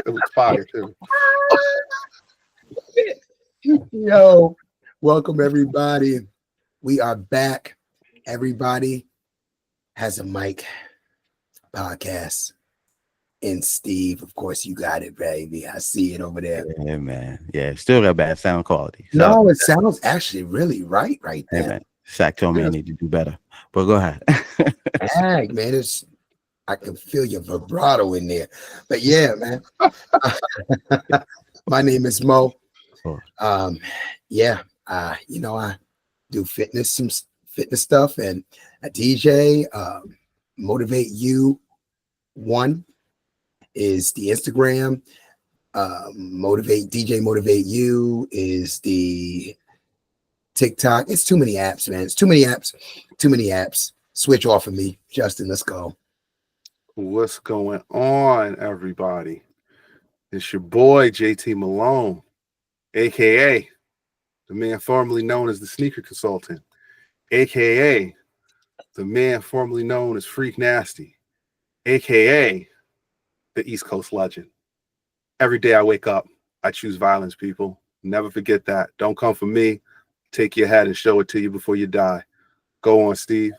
It was fire too. Yo, welcome everybody. We are back. Everybody has a mic podcast. And Steve, of course, you got it, baby. I see it over there. Yeah, man. Yeah, still got bad sound quality. So, no, it sounds actually really right there. Hey, man. Zach told me I need to do better. But go ahead. Dang, man, I can feel your vibrato in there. But yeah, man. My name is Mo. I do some fitness stuff, and a DJ. Motivate You One is the Instagram. Motivate You is the TikTok. It's too many apps, man. It's too many apps. Switch off of me, Justin. Let's go. What's going on, everybody? It's your boy JT Malone, aka the man formerly known as the sneaker consultant, aka the man formerly known as Freak Nasty, aka the East Coast legend. Every day I wake up, I choose violence, people. Never forget that. Don't come for me. Take your head and show it to you before you die. Go on, Steve.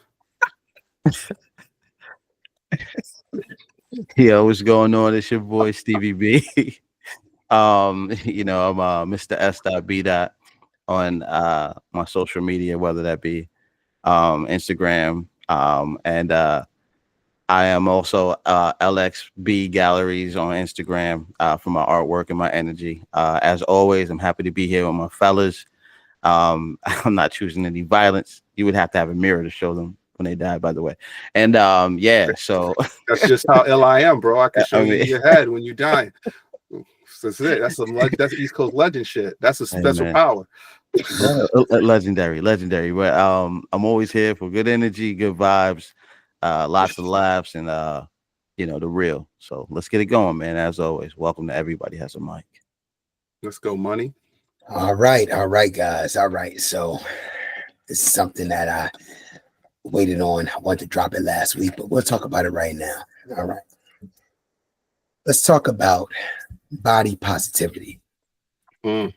Yo, what's going on? It's your boy Stevie B. I'm Mr. S.B. on my social media, whether that be Instagram, and I am also LXB Galleries on Instagram for my artwork and my energy. As always, I'm happy to be here with my fellas. I'm not choosing any violence. You would have to have a mirror to show them when they die, by the way. And so that's just how ill I am, bro. I can show you your head when you die. That's it. That's East Coast legend shit. That's a special power. Legendary. But I'm always here for good energy, good vibes, lots of laughs, and the real. So let's get it going, man. As always, welcome to Everybody Has a Mic. Let's go, money. All right, guys. All right. So this is something that I waited on. I wanted to drop it last week, but we'll talk about it right now. All right. Let's talk about body positivity. I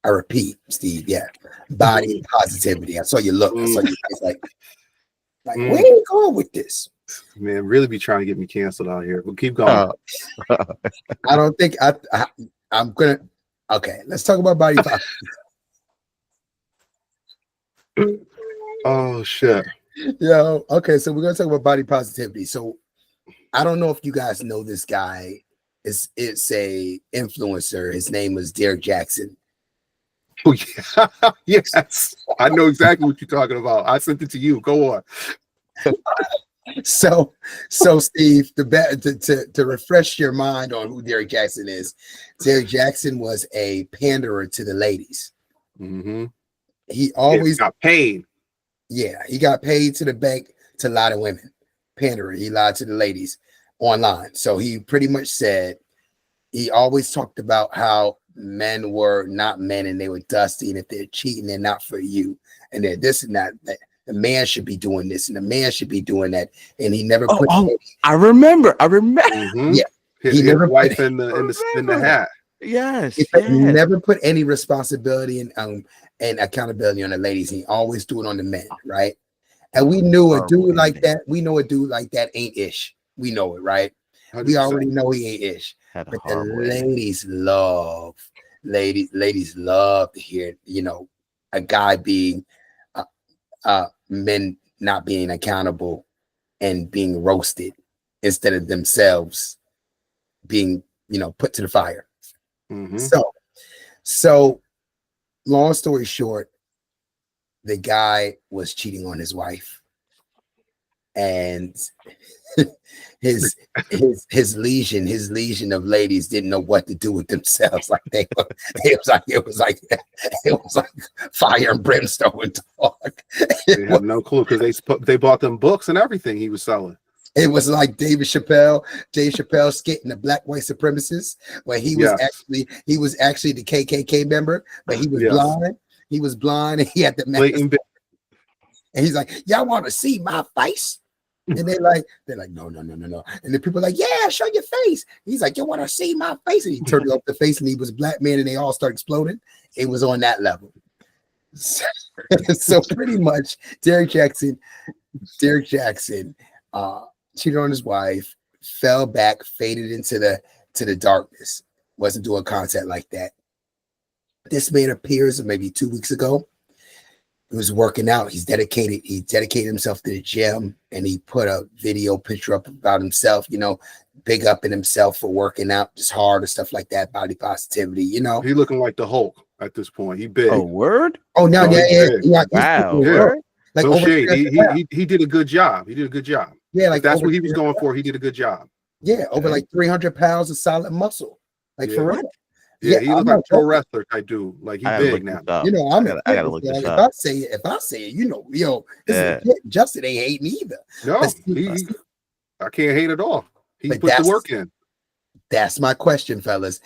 repeat, Steve. Yeah, body positivity. I saw you look. I saw you like where are you going with this? Man, really be trying to get me canceled out here. But keep going. I don't think I'm gonna. Okay, let's talk about body positivity. Oh shit. Yo, okay, so we're gonna talk about body positivity. So I don't know if you guys know this guy. It's a influencer. His name was Derek Jackson. Oh, yeah. Yes, I know exactly what you're talking about. I sent it to you. Go on. So Steve, to refresh your mind on who Derek Jackson is, Derek Jackson was a panderer to the ladies. Mm-hmm. He always got paid. Yeah, he got paid to the bank to lie to women. Pandering. He lied to the ladies online. So he pretty much said, he always talked about how men were not men and they were dusty, and if they're cheating, they're not for you, and they're this and that. The man should be doing this and the man should be doing that. And he never put I remember. Mm-hmm. Yeah. He never wife in the hat. Yes. He never put any responsibility and accountability on the ladies. He always do it on the men, right? And we knew a dude like that. We know a dude like that ain't ish. We know it, right? 100%. We already know he ain't ish. But the ladies love to hear, a guy being men not being accountable and being roasted instead of themselves being, put to the fire. Mm-hmm. So long story short, the guy was cheating on his wife, and his legion of ladies didn't know what to do with themselves. Like it was like fire and brimstone talk. They have no clue because they bought them books and everything he was selling. It was like Dave Chappelle skitting the black white supremacists, where he was actually the KKK member, but he was blind. He was blind and he had the mask. And he's like, y'all want to see my face? And they're like, no. And the people are like, yeah, show your face. He's like, you want to see my face? And he turned off the face and he was a black man and they all start exploding. It was on that level. So pretty much Derrick Jackson cheated on his wife, fell back, faded into the darkness, wasn't doing content like that. This man appears maybe 2 weeks ago. He was working out. He dedicated himself to the gym, and he put a video picture up about himself, big up in himself for working out just hard and stuff like that, body positivity, He looking like the Hulk at this point. He big. Oh, word? Oh, now, yeah. Wow. Yeah. Like no shade. He did a good job. Yeah, like if that's what he was going for. He did a good job. Yeah, over like 300 pounds of solid muscle. Like for real. Yeah, he looks like a pro wrestler type dude. Like he's big now. I gotta look this up. If I say it, this is Justin ain't hating either. No, I can't hate at all. He put the work in. That's my question, fellas.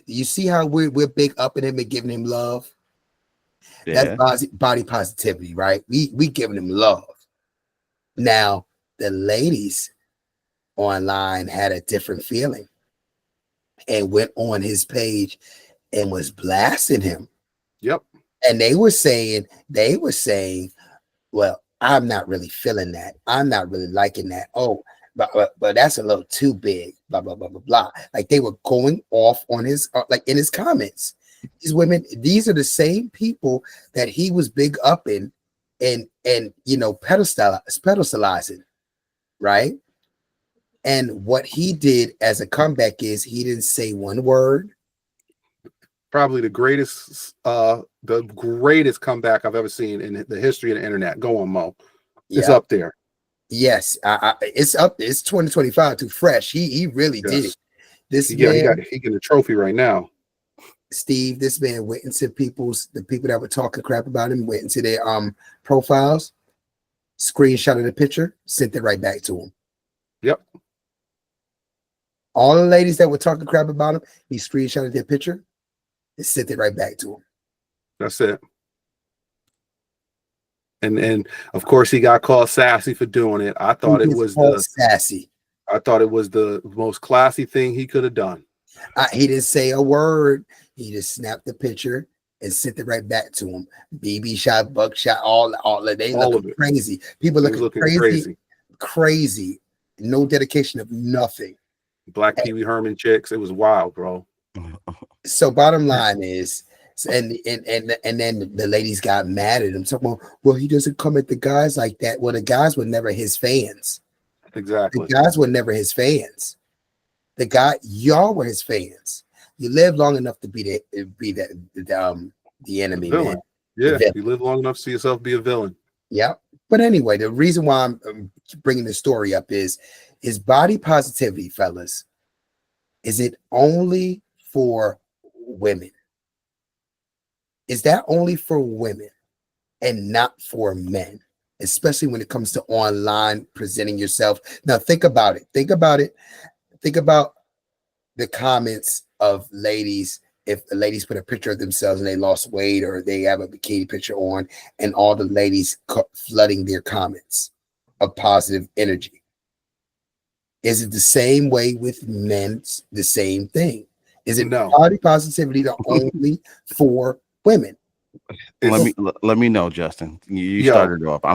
You see how we're big up in him and giving him love? Yeah. That's body positivity, right? We giving him love. Now, the ladies online had a different feeling and went on his page and was blasting him. Yep. And they were saying, well, I'm not really feeling that. I'm not really liking that. Oh, but that's a little too big, blah, blah, blah, blah, blah. Like they were going off on his, like in his comments. These women, these are the same people that he was big up in and pedestalizing, right? And what he did as a comeback is he didn't say one word. Probably the greatest comeback I've ever seen in the history of the internet. Go on, Mo. It's up there. Yes, it's up. It's 2025 too fresh. He really did. This he getting a trophy right now. Steve, this man went into the people that were talking crap about him, went into their profiles, screenshotted the picture, sent it right back to him. Yep. All the ladies that were talking crap about him, he screenshotted their picture and sent it right back to him. That's it. And of course he got called sassy for doing it. I thought it was sassy. I thought it was the most classy thing he could have done. He didn't say a word. He just snapped the picture and sent it right back to him. BB shot, buckshot, all of they looking crazy. People looking crazy. No dedication of nothing. Black Pee Wee Herman chicks. It was wild, bro. So bottom line is, and then the ladies got mad at him. So, well, he doesn't come at the guys like that. Well, the guys were never his fans. Exactly. The guys were never his fans. Y'all were his fans. You lived long enough to be the enemy, man. Yeah, you live long enough to see yourself be a villain. Yeah. But anyway, the reason why I'm bringing this story up is body positivity, fellas. Is it only for women? Is that only for women and not for men? Especially when it comes to online presenting yourself. Now, think about it. Think about the comments of ladies. If the ladies put a picture of themselves and they lost weight or they have a bikini picture on and all the ladies flooding their comments of positive energy. Is it the same way with men? The same thing? Is it body positivity the only for women? Let me know, Justin. You started off. I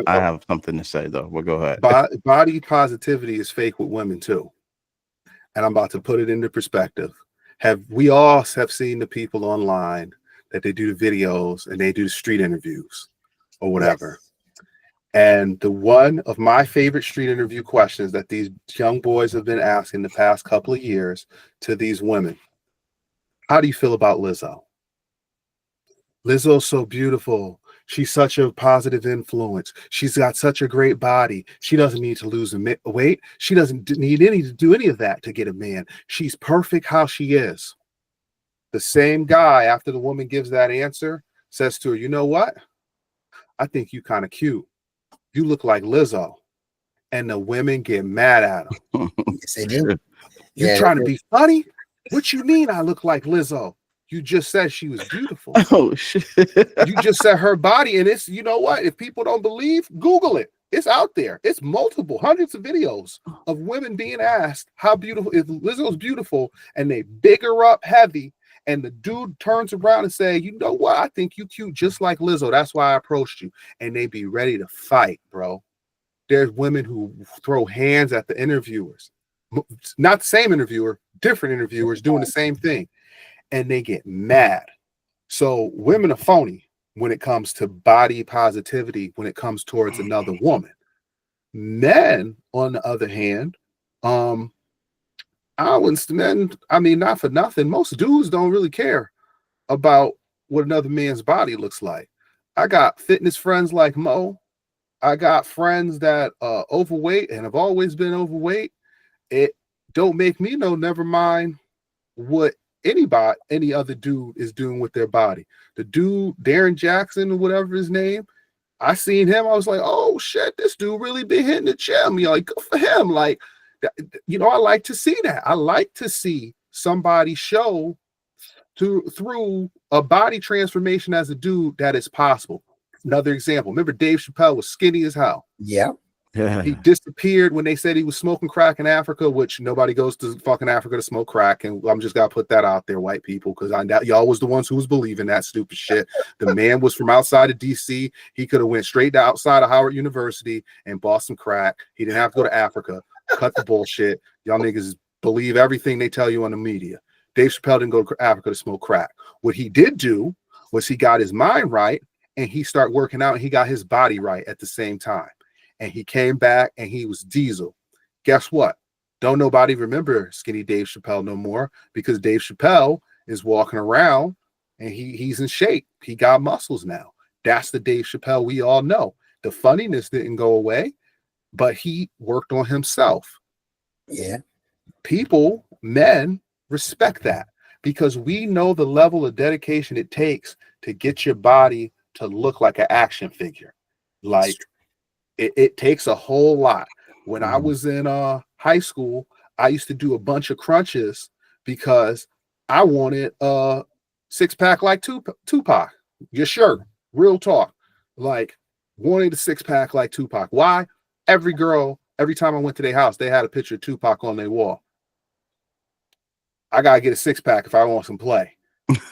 have something to say though. Well, go ahead. Body positivity is fake with women too, and I'm about to put it into perspective. We all have seen the people online that they do the videos and they do the street interviews or whatever. Yes. And the one of my favorite street interview questions that these young boys have been asking the past couple of years to these women: how do you feel about Lizzo? Lizzo's so beautiful. She's such a positive influence. She's got such a great body. She doesn't need to lose weight. She doesn't need to do any of that to get a man. She's perfect how she is. The same guy, after the woman gives that answer, says to her, you know what? I think you kind of cute. You look like Lizzo. And the women get mad at him. Yes, they do. You're trying to be funny? What you mean I look like Lizzo? You just said she was beautiful. Oh, shit. You just said her body, and it's, you know what? If people don't believe, Google it. It's out there. It's multiple, hundreds of videos of women being asked how beautiful is Lizzo's beautiful, and they big her up heavy. And the dude turns around and say, you know what? I think you cute just like Lizzo. That's why I approached you. And they be ready to fight, bro. There's women who throw hands at the interviewers. Not the same interviewer, different interviewers doing the same thing. And they get mad. So women are phony when it comes to body positivity, when it comes towards another woman. Men, on the other hand, men, I mean, not for nothing, most dudes don't really care about what another man's body looks like. I got fitness friends like Mo. I got friends that are overweight and have always been overweight. It don't make me know, never mind what any other dude is doing with their body. The dude, Darren Jackson or whatever his name, I seen him. I was like, oh shit, this dude really been hitting the gym. You're like, good for him. Like, you know, I like to see that. I like to see somebody show through a body transformation as a dude that is possible. Another example. Remember, Dave Chappelle was skinny as hell. Yeah. He disappeared when they said he was smoking crack in Africa, which nobody goes to fucking Africa to smoke crack. And I'm just gotta put that out there, white people, because I know y'all was the ones who was believing that stupid shit. The man was from outside of DC. He could have went straight to outside of Howard University and bought some crack. He didn't have to go to Africa. Cut the bullshit. Y'all niggas believe everything they tell you on the media. Dave Chappelle didn't go to Africa to smoke crack. What he did do was he got his mind right and he started working out and he got his body right at the same time. And he came back and he was Diesel. Guess what? Don't nobody remember skinny Dave Chappelle no more, because Dave Chappelle is walking around and he's in shape. He got muscles now. That's the Dave Chappelle we all know. The funniness didn't go away, but he worked on himself. Yeah. People, men, respect that because we know the level of dedication it takes to get your body to look like an action figure. Like, it takes a whole lot. When I was in high school, I used to do a bunch of crunches because I wanted a six-pack like Tupac. Yes, sure. Real talk. Like, wanted a six-pack like Tupac. Why? Every girl, every time I went to their house, they had a picture of Tupac on their wall. I got to get a six-pack if I want some play.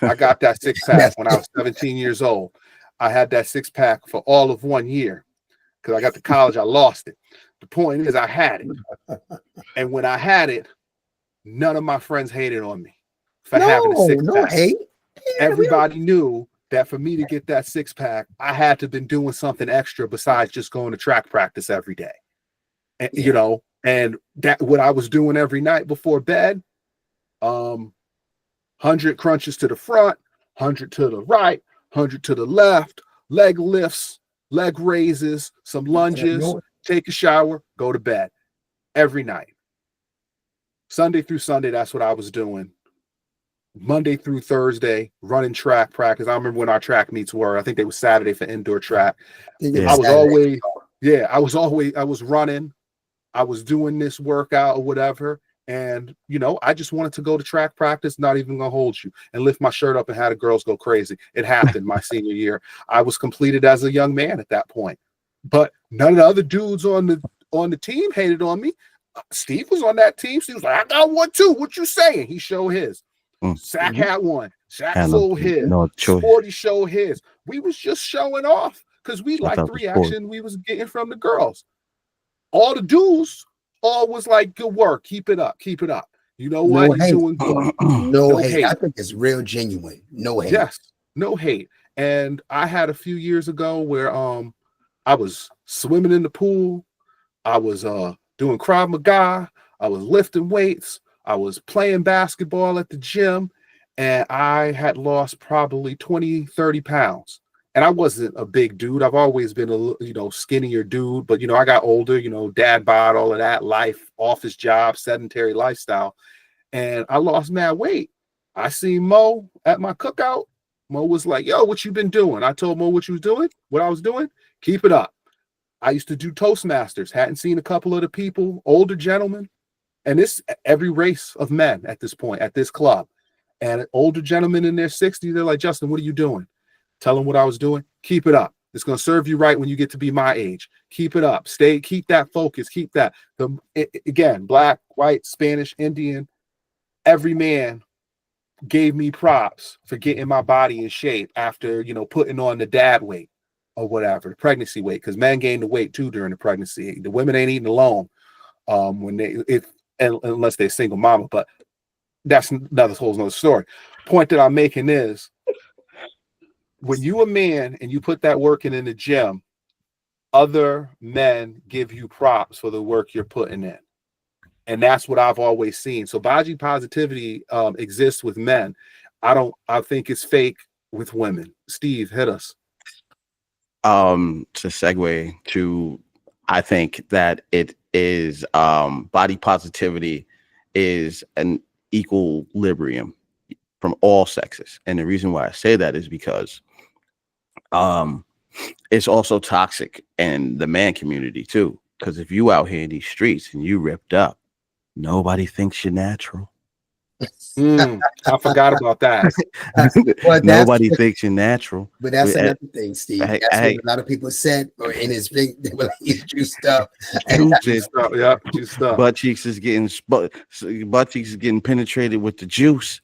I got that six-pack when I was 17 years old. I had that six-pack for all of 1 year. Because I got to college, I lost it. The point is I had it. And when I had it, none of my friends hated on me for having a six-pack. No hate. Everybody knew that for me to get that six-pack, I had to have been doing something extra besides just going to track practice every day. And, you know, and that what I was doing every night before bed, 100 crunches to the front, 100 to the right, 100 to the left, leg lifts, leg raises, some lunges, take a shower, go to bed every night. Sunday through Sunday, that's what I was doing. Monday through Thursday, running track practice. I remember when our track meets were. I think they were Saturday for indoor track. I was running. I was doing this workout or whatever. And, you know, I just wanted to go to track practice, not even gonna hold you, and lift my shirt up and have the girls go crazy. It happened my senior year. I was completed as a young man at that point. But none of the other dudes on the team hated on me. Steve was on that team. Steve was like, I got one too. What you saying? He showed his. Zach had one. Zach showed his. Sporty showed his. We was just showing off because we liked the reaction we was getting from the girls. All the dudes all was like, good work. Keep it up. Keep it up. You know what? You're doing good. No hate. I think it's real genuine. No hate. Yes. No hate. And I had a few years ago where I was swimming in the pool. I was doing Krav Maga. I was lifting weights. I was playing basketball at the gym. And I had lost probably 20, 30 pounds. And I wasn't a big dude. I've always been a skinnier dude. But, I got older, dad bod, all of that, life, office job, sedentary lifestyle. And I lost mad weight. I seen Mo at my cookout. Mo was like, yo, what you been doing? I told Mo what I was doing. Keep it up. I used to do Toastmasters. Hadn't seen a couple of the people, older gentlemen. And this every race of men at this point, at this club. And older gentlemen in their 60s, they're like, Justin, what are you doing? Tell them what I was doing. Keep it up. It's going to serve you right when you get to be my age. Keep it up. Keep that focus. Keep that. Again, black, white, Spanish, Indian, every man gave me props for getting my body in shape after, putting on the dad weight or whatever, the pregnancy weight, because men gain the weight too during the pregnancy. The women ain't eating alone unless they're single mama, but that's another story. Point that I'm making is, when you a man and you put that work in the gym, other men give you props for the work you're putting in. And that's what I've always seen. So body positivity exists with men. I think it's fake with women. Steve, hit us. To segue to, I think that it is body positivity is an equilibrium from all sexes. And the reason why I say that is because it's also toxic in the man community too. Because if you out here in these streets and you ripped up, nobody thinks you're natural. I forgot about that. Nobody thinks you're natural. But that's another thing, Steve. That's what a lot of people said, or in his big, they were like, he's juiced up. Juiced up. Butt cheeks is getting penetrated with the juice.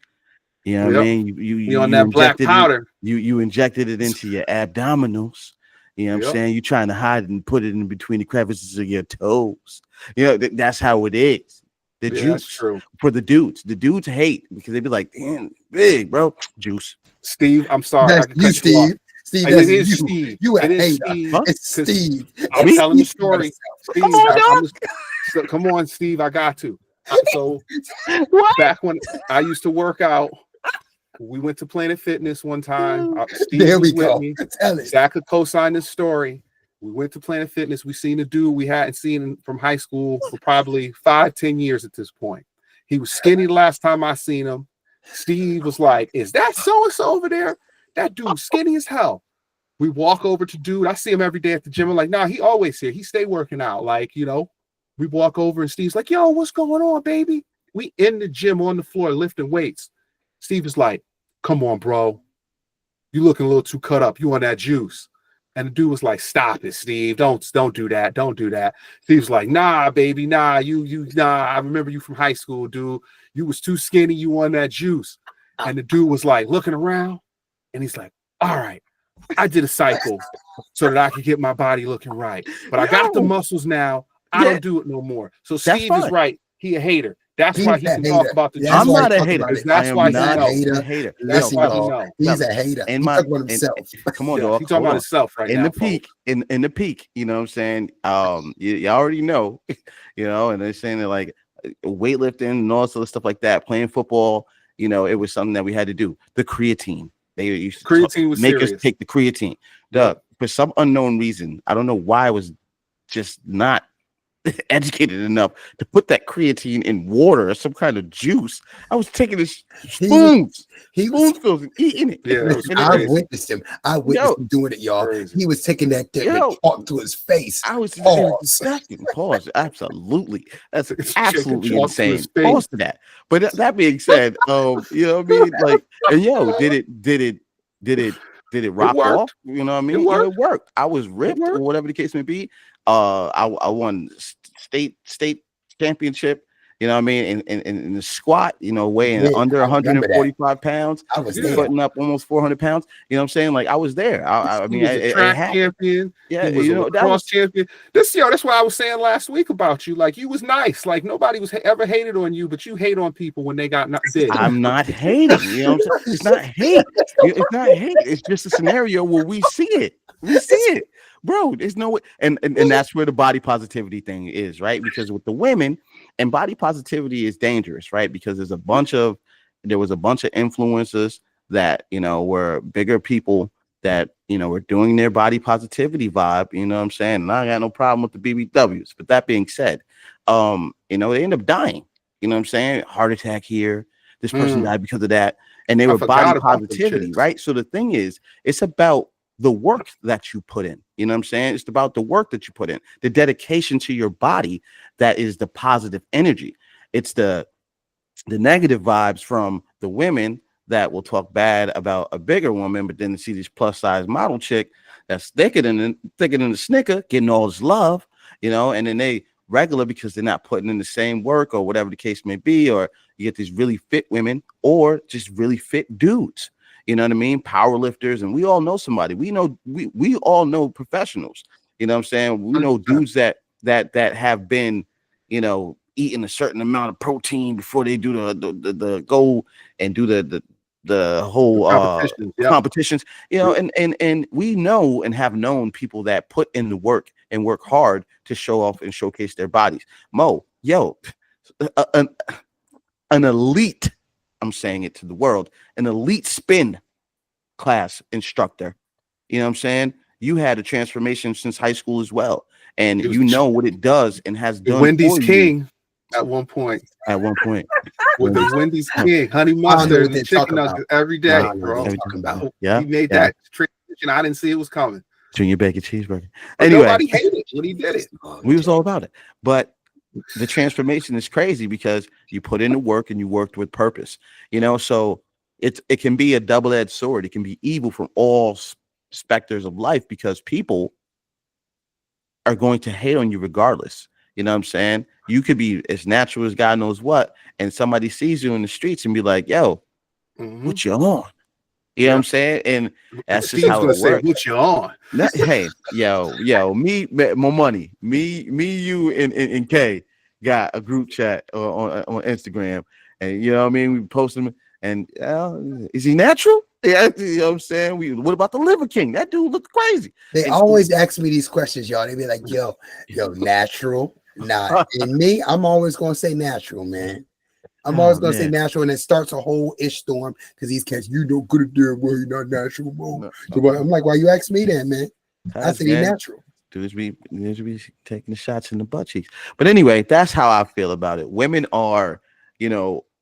You know what I mean? You on that black powder. You injected it into your abdominals. You know what I'm saying? You're trying to hide and put it in between the crevices of your toes. That's how it is. The juice true. For the dudes. The dudes hate because they be like, damn, big, bro. Juice. Steve, I'm sorry. That's you, Steve. Steve, it is you. Steve. You a hater. It's Steve. I'm telling the story. Steve, come on, Steve. I got to. So back when I used to work out, we went to Planet Fitness one time. Steve there we was go. with me. Zach could co-sign this story. We went to Planet Fitness. We seen a dude we hadn't seen from high school for probably 5-10 years at this point. He was skinny the last time I seen him. Steve was like, "Is that so-and-so over there? That dude's skinny as hell." We walk over to dude. I see him every day at the gym. I'm like, "Nah, he always here. He stay working out." We walk over and Steve's like, "Yo, what's going on, baby?" We in the gym on the floor lifting weights. Steve is like, "Come on, bro. You looking a little too cut up. You on that juice." And the dude was like, "Stop it, Steve. Don't do that. Don't do that." Steve's like, "Nah, baby, nah, nah. I remember you from high school, dude. You was too skinny. You on that juice." And the dude was like looking around and he's like, "All right, I did a cycle so that I could get my body looking right. But I got the muscles now. I don't do it no more." So Steve is right. He a hater. That's why he can talk about the juice. I'm not a hater. That's why he's not a hater. That's why he's a hater. He's talking about himself. Come on, dog. He's talking about himself right now. In the peak, you know what I'm saying? You already know, and they're saying that like weightlifting and all sort of stuff like that, playing football, it was something that we had to do. The creatine. They used to make us take the creatine. For some unknown reason, I don't know why I was just not educated enough to put that creatine in water or some kind of juice. I was taking this spoonfuls and eating it. Yeah, I witnessed him. Him doing it, y'all. Crazy. He was taking that thing and talking to his face. I was disgusting. Pause. Absolutely. That's absolutely insane. Pause to that. But that being said, you know what I mean? Like, and did it rock off? You know what I mean? It worked. I was ripped or whatever the case may be. I won state championship, you know what I mean, in the squat, weighing under 145 pounds. I was putting up almost 400 pounds. You know what I'm saying? Like I was there. I mean, a track champion. Yeah, he was a cross champion. That's what I was saying last week about you. Like you was nice. Like nobody was ever hated on you, but you hate on people when they got not big. I'm not hating. You know what I'm saying? It's not hate. It's not hate. It's just a scenario where we see it. We see it. Bro, there's no way, and that's where the body positivity thing is, right? Because with the women, and body positivity is dangerous, right? Because there was a bunch of influencers that were bigger people that were doing their body positivity vibe. You know what I'm saying? And I got no problem with the BBWs. But that being said, they end up dying. You know what I'm saying? Heart attack here. This person died because of that, and they were body positivity, right? So the thing is, it's about the work that you put in. You know what I'm saying? It's about the work that you put in, the dedication to your body. That is the positive energy. It's the negative vibes from the women that will talk bad about a bigger woman, but then see this plus size model chick that's thicker than the Snicker, getting all this love, and then they regular because they're not putting in the same work or whatever the case may be, or you get these really fit women or just really fit dudes. You know what I mean? Power lifters, and we all know somebody. We know we all know professionals. You know what I'm saying? We know dudes that have been, eating a certain amount of protein before they do the go and do the whole competitions. And we know and have known people that put in the work and work hard to show off and showcase their bodies. An elite, I'm saying it to the world, an elite spin class instructor. You know what I'm saying? You had a transformation since high school as well. And you know what it does and has done. Wendy's King at one point. With the Wendy's King, honey mustard and chicken nuggets every day, bro. Yeah. He made that transition. I didn't see it was coming. Junior bacon cheeseburger. Anyway, nobody hated it when he did it. We was all about it. But the transformation is crazy because you put in the work and you worked with purpose. So it can be a double-edged sword. It can be evil from all specters of life because people are going to hate on you regardless. You know what I'm saying? You could be as natural as God knows what, and somebody sees you in the streets and be like, "Yo, what you on?" You know what I'm saying? And that's Steve's just how it works. Say, what you on? Hey, yo, me, more money. Me, you, and Kay got a group chat on Instagram, and you know what I mean. We post them, and is he natural? Yeah, you know what I'm saying. What about the Liver King? That dude looked crazy. They always ask me these questions, y'all. They be like, yo, natural. Nah, and me, I'm always gonna say natural, man. I'm always gonna say natural, and it starts a whole ish storm because these cats, you know, good at their way, not natural, bro. So I'm like, why you ask me that, man? I said he natural. Dudes be taking the shots in the butt cheeks. But anyway, that's how I feel about it. Women are,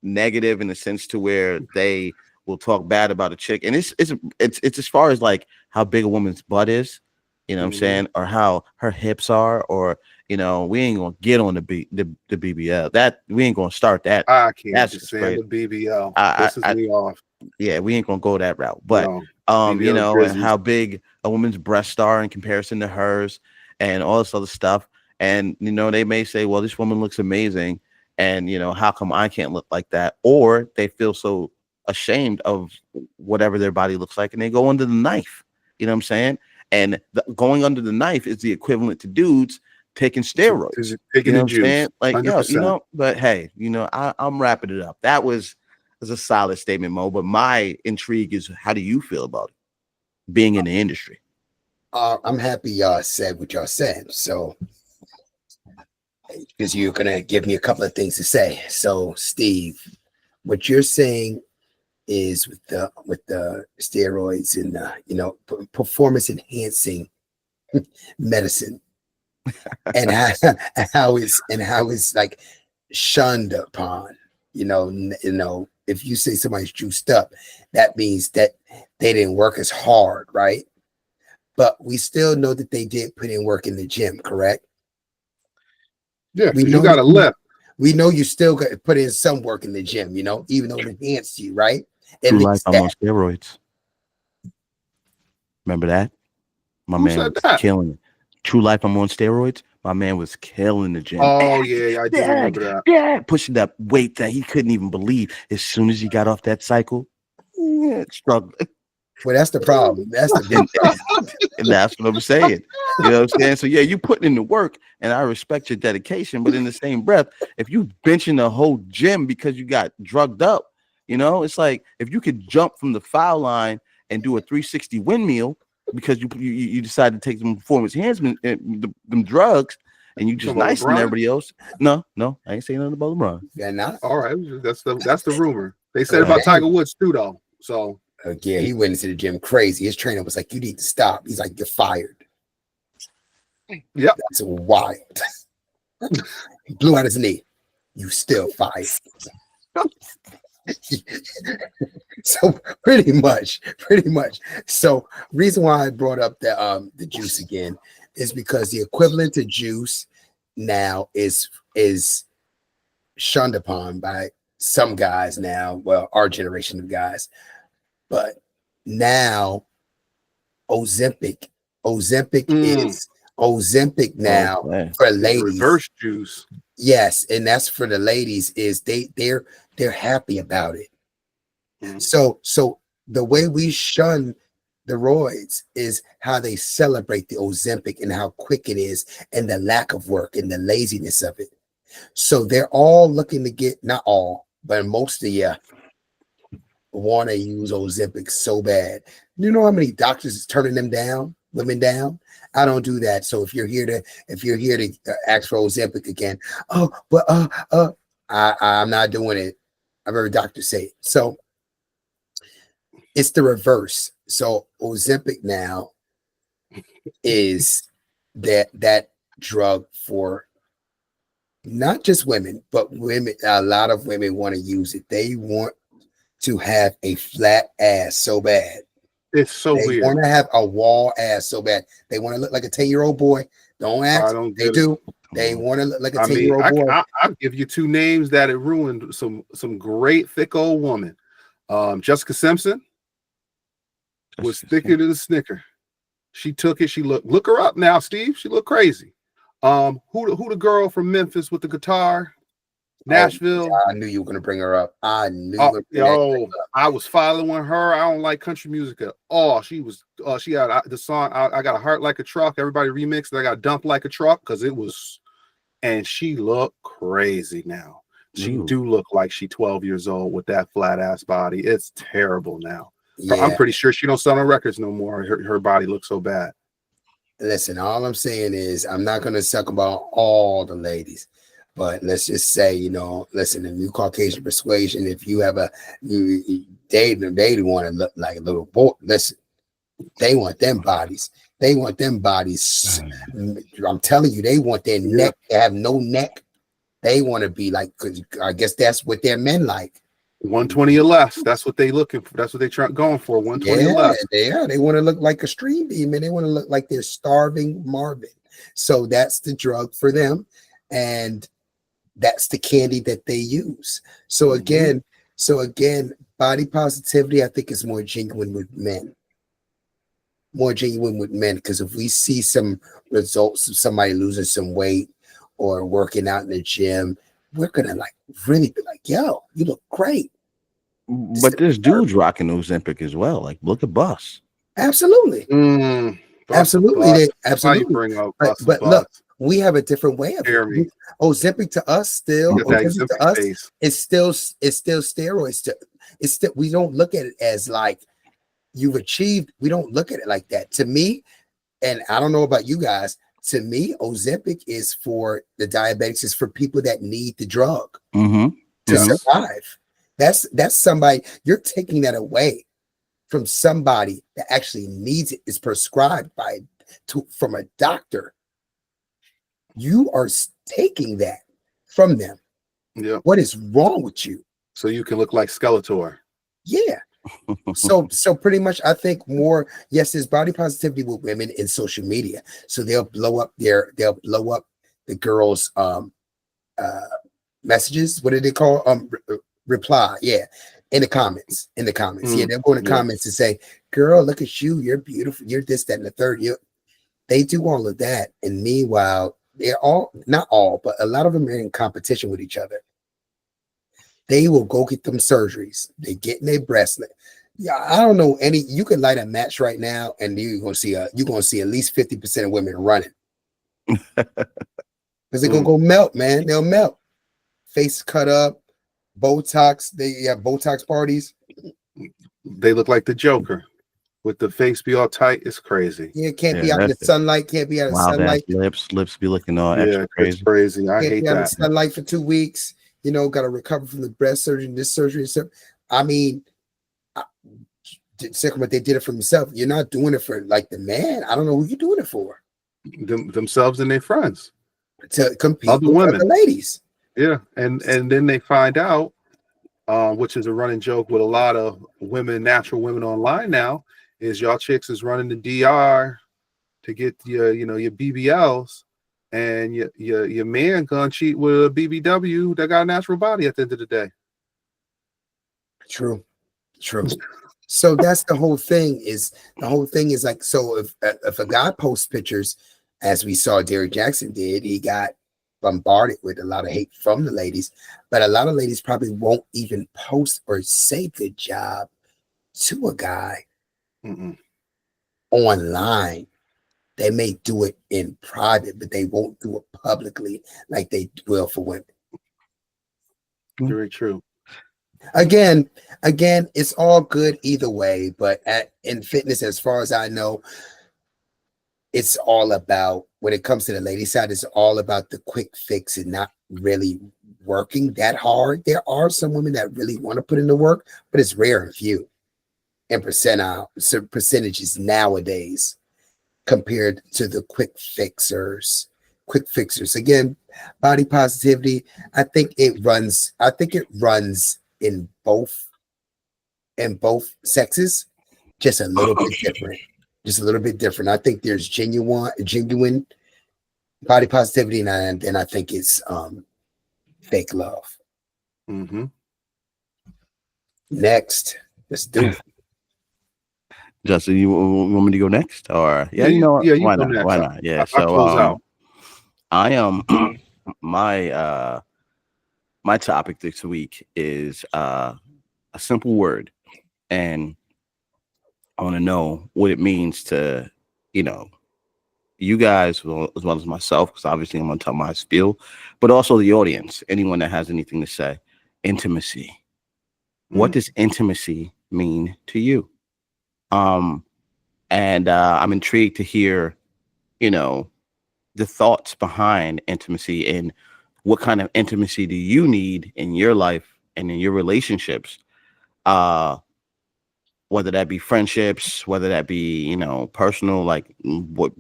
negative in the sense to where they will talk bad about a chick, and it's as far as like how big a woman's butt is, you know what I'm saying, or how her hips are, or we ain't gonna get on the BBL. That we ain't gonna start that. I can't That's just say the BBL. This is me off. Yeah, we ain't gonna go that route. But and how big a woman's breasts are in comparison to hers, and all this other stuff. And they may say, well, this woman looks amazing, and how come I can't look like that? Or they feel so ashamed of whatever their body looks like, and they go under the knife. You know what I'm saying? And going under the knife is the equivalent to dudes taking steroids, taking the juice, like 100%. But hey, I'm wrapping it up. That was a solid statement, Mo. But my intrigue is, how do you feel about it being in the industry? I'm happy y'all said what y'all said. So, because you're gonna give me a couple of things to say. So, Steve, what you're saying is with the steroids and performance enhancing medicine. and how it's like shunned upon, if you say somebody's juiced up, that means that they didn't work as hard, right? But we still know that they did put in work in the gym, correct? Yeah, you got to lift. We know you still got to put in some work in the gym, even though it enhanced you, right? True Life, I'm on steroids. Remember that? My man was killing it. True Life, I'm on steroids. My man was killing the gym. Oh, yeah, I do remember that. Yeah, pushing that weight that he couldn't even believe. As soon as he got off that cycle, struggling. Well, that's the problem. That's the big problem. And that's what I'm saying. You know what I'm saying? So, yeah, you putting in the work, and I respect your dedication. But in the same breath, if you benching the whole gym because you got drugged up, it's like if you could jump from the foul line and do a 360 windmill because you decided to take some performance enhancement, them drugs, and you just nice than everybody else. No, I ain't saying nothing about LeBron. Yeah, not all right. That's the rumor. They said about Tiger Woods too, though. So yeah, he went into the gym crazy. His trainer was like, "You need to stop." He's like, "You're fired." Yep, that's wild. He blew out his knee. You still fired. So pretty much. So reason why I brought up the juice again is because the equivalent to juice now is shunned upon by some guys now. Well, our generation of guys, but now Ozempic Ozempic is Ozempic now for ladies. Reverse juice. Yes, and that's for the ladies. Is they're happy about it. So the way we shun the roids is how they celebrate the Ozempic and how quick it is and the lack of work and the laziness of it. So they're all looking to get, not all, but most of you want to use Ozempic so bad. You know how many doctors is turning them down, women down? I don't do that. So if you're here to ask for Ozempic again, I'm not doing it. I've heard doctors say it. So it's the reverse. So Ozempic now is that drug for not just women, but women. A lot of women want to use it. They want to have a flat ass so bad. It's so weird. They want to have a wall ass so bad. They want to look like a 10-year-old boy. Don't ask. They do. They want to look like a 10-year-old boy. I'll give you two names that it ruined some great thick old woman. Jessica Simpson was thicker than a Snicker. She took it. She look her up now, Steve. She looked crazy. Who the girl from Memphis with the guitar? Nashville. I knew you were gonna bring her up. I knew. I was following her. I don't like country music at all. She had the song. I got a heart like a truck. Everybody remixed. I got dumped like a truck because it was, and she looked crazy now. She do look like she 12 years old with that flat ass body. It's terrible now. Yeah. I'm pretty sure she don't sell no records no more. Her body looks so bad. Listen, all I'm saying is I'm not gonna talk about all the ladies. But let's just say, listen, the new Caucasian persuasion, if you have they want to look like a little boy. Listen, they want them bodies. They want them bodies. I'm telling you, they want their neck to have no neck. They want to be like, because I guess that's what their men like. 120 or less. That's what they looking for. That's what they going for. 120 or less. Yeah, they want to look like a stream beam, and they want to look like they're starving Marvin. So that's the drug for them. And that's the candy that they use. So again, body positivity, I think, is more genuine with men. More genuine with men, because if we see some results of somebody losing some weight or working out in the gym, we're gonna really be like, "Yo, you look great." But there's dudes rocking Ozempic as well. Like, look at Bus. Absolutely, absolutely. Bring up but look. We have a different way of it. Ozempic to us still, it's still steroids. It's still, we don't look at it as like you've achieved. We don't look at it like that. To me, and I don't know about you guys, to me, Ozempic is for the diabetics, is for people that need the drug to survive. That's somebody, you're taking that away from somebody that actually needs it, is prescribed from a doctor. You are taking that from them. Yeah. What is wrong with you? So you can look like Skeletor. Yeah. So pretty much, I think more. Yes, there's body positivity with women in social media. So they'll blow up the girls' messages. What do they call reply? Yeah, in the comments. Yeah, they'll go in the comments and say, "Girl, look at you. You're beautiful. You're this, that, and the third." They do all of that, and meanwhile, they're all, not all, but a lot of them are in competition with each other. They will go get them surgeries. They get in their breastlet. Yeah, I don't know any. You can light a match right now, and you're gonna see at least 50% of women running because they're gonna go melt, man. They'll melt. Face cut up, Botox. They have Botox parties. They look like the Joker. With the face be all tight, it's crazy. Yeah, can't be out in the sunlight. Can't be out in the sunlight. Lips be looking all extra crazy. It's crazy. I hate that. Can't be out in the sunlight for 2 weeks. Got to recover from the breast surgery, this surgery. So, I mean, but they did it for themselves. You're not doing it for like the man. I don't know who you're doing it for. Themselves and their friends to compete with other ladies. Yeah, and then they find out, which is a running joke with a lot of women, natural women online now, is y'all chicks is running the DR to get your BBLs, and your man gonna cheat with a BBW that got a natural body at the end of the day. True. True. So that's the whole thing. Is like, so if a guy posts pictures, as we saw Derrick Jackson did, he got bombarded with a lot of hate from the ladies, but a lot of ladies probably won't even post or say good job to a guy online. They may do it in private, but they won't do it publicly like they will for women. Very true. Again, it's all good either way, but in fitness, as far as I know, it's all about, when it comes to the lady side, it's all about the quick fix and not really working that hard. There are some women that really want to put in the work, but it's rare and few in percentages nowadays compared to the quick fixers. Again, body positivity, I think it runs in both sexes, just a little bit different. I think there's genuine body positivity, and then I think it's fake love. Next, let's do it. Justin, you want me to go next, or you why go not? next. Why not? Yeah. I'll close out. I am my topic this week is a simple word, and I want to know what it means to, you guys, as well as myself, because obviously I'm going to tell my spiel, but also the audience, anyone that has anything to say. Intimacy. What does intimacy mean to you? And I'm intrigued to hear, the thoughts behind intimacy, and what kind of intimacy do you need in your life and in your relationships? Whether that be friendships, whether that be, personal, like what,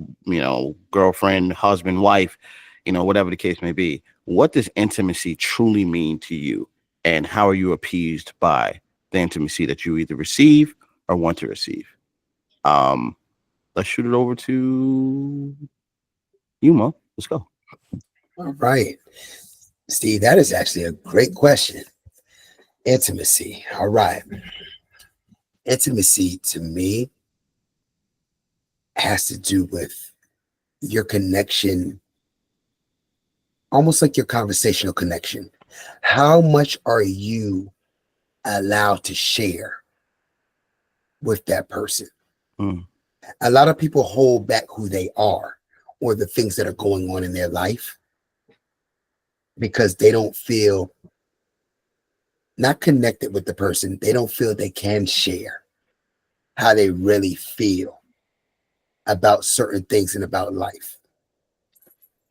girlfriend, husband, wife, whatever the case may be. What does intimacy truly mean to you? And how are you appeased by the intimacy that you either receive or want to receive? Let's shoot it over to you, Mo. Let's go. All right. Steve, that is actually a great question. Intimacy. All right. Intimacy to me has to do with your connection, almost like your conversational connection. How much are you allowed to share with that person? A lot of people hold back who they are or the things that are going on in their life because they don't feel not connected with the person. They don't feel they can share how they really feel about certain things and about life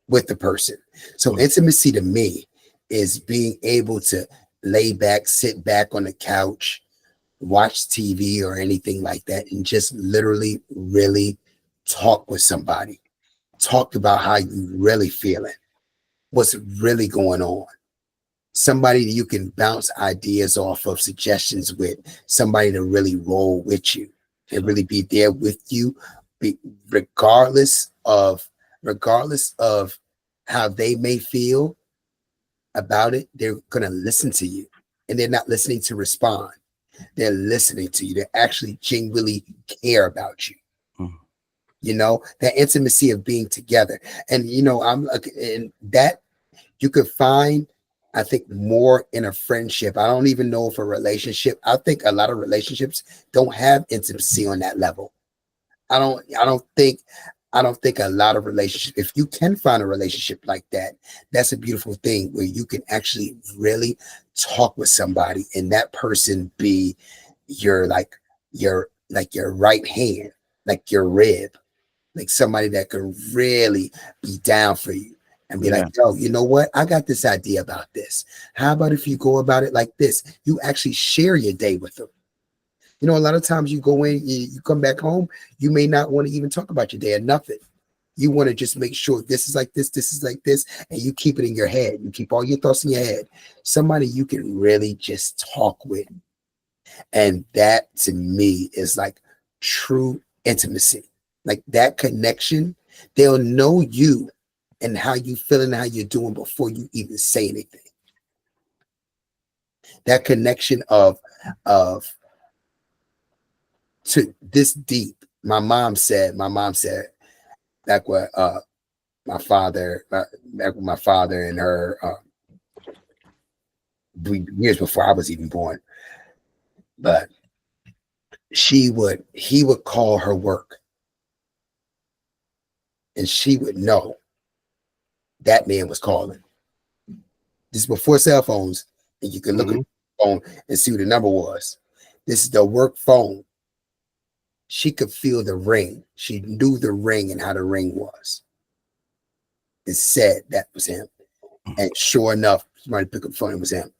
with the person. So intimacy to me is being able to lay back, sit back on the couch, watch TV or anything like that, and just literally really talk with somebody. Talk about how you really feeling, what's really going on. Somebody that you can bounce ideas off of, suggestions with, somebody to really roll with you and really be there with you, regardless of how they may feel about it. They're going to listen to you, and they're not listening to respond. They're listening to you. They actually genuinely care about you. That intimacy of being together. And, and that you could find, I think, more in a friendship. I don't even know if a relationship, I think a lot of relationships don't have intimacy on that level. I don't think a lot of relationships, if you can find a relationship like that, that's a beautiful thing where you can actually really talk with somebody and that person be your right hand, like your rib, like somebody that can really be down for you and be like, yo, you know what? I got this idea about this. How about if you go about it like this? You actually share your day with them. A lot of times you go in, you come back home, you may not want to even talk about your day or nothing. You want to just make sure this is like this is like this, and you keep it in your head. You keep all your thoughts in your head. Somebody you can really just talk with. And that to me is like true intimacy. Like that connection, they'll know you and how you feeling, how you're doing before you even say anything. That connection of to this deep. My mom said back when my father and her years before I was even born, but he would call her work, and she would know that man was calling. This is before cell phones, and you can look at the phone and see what the number was. This is the work phone. She could feel the ring. She knew the ring and how the ring was. It said that was him. And sure enough, somebody picked up the phone, it was him.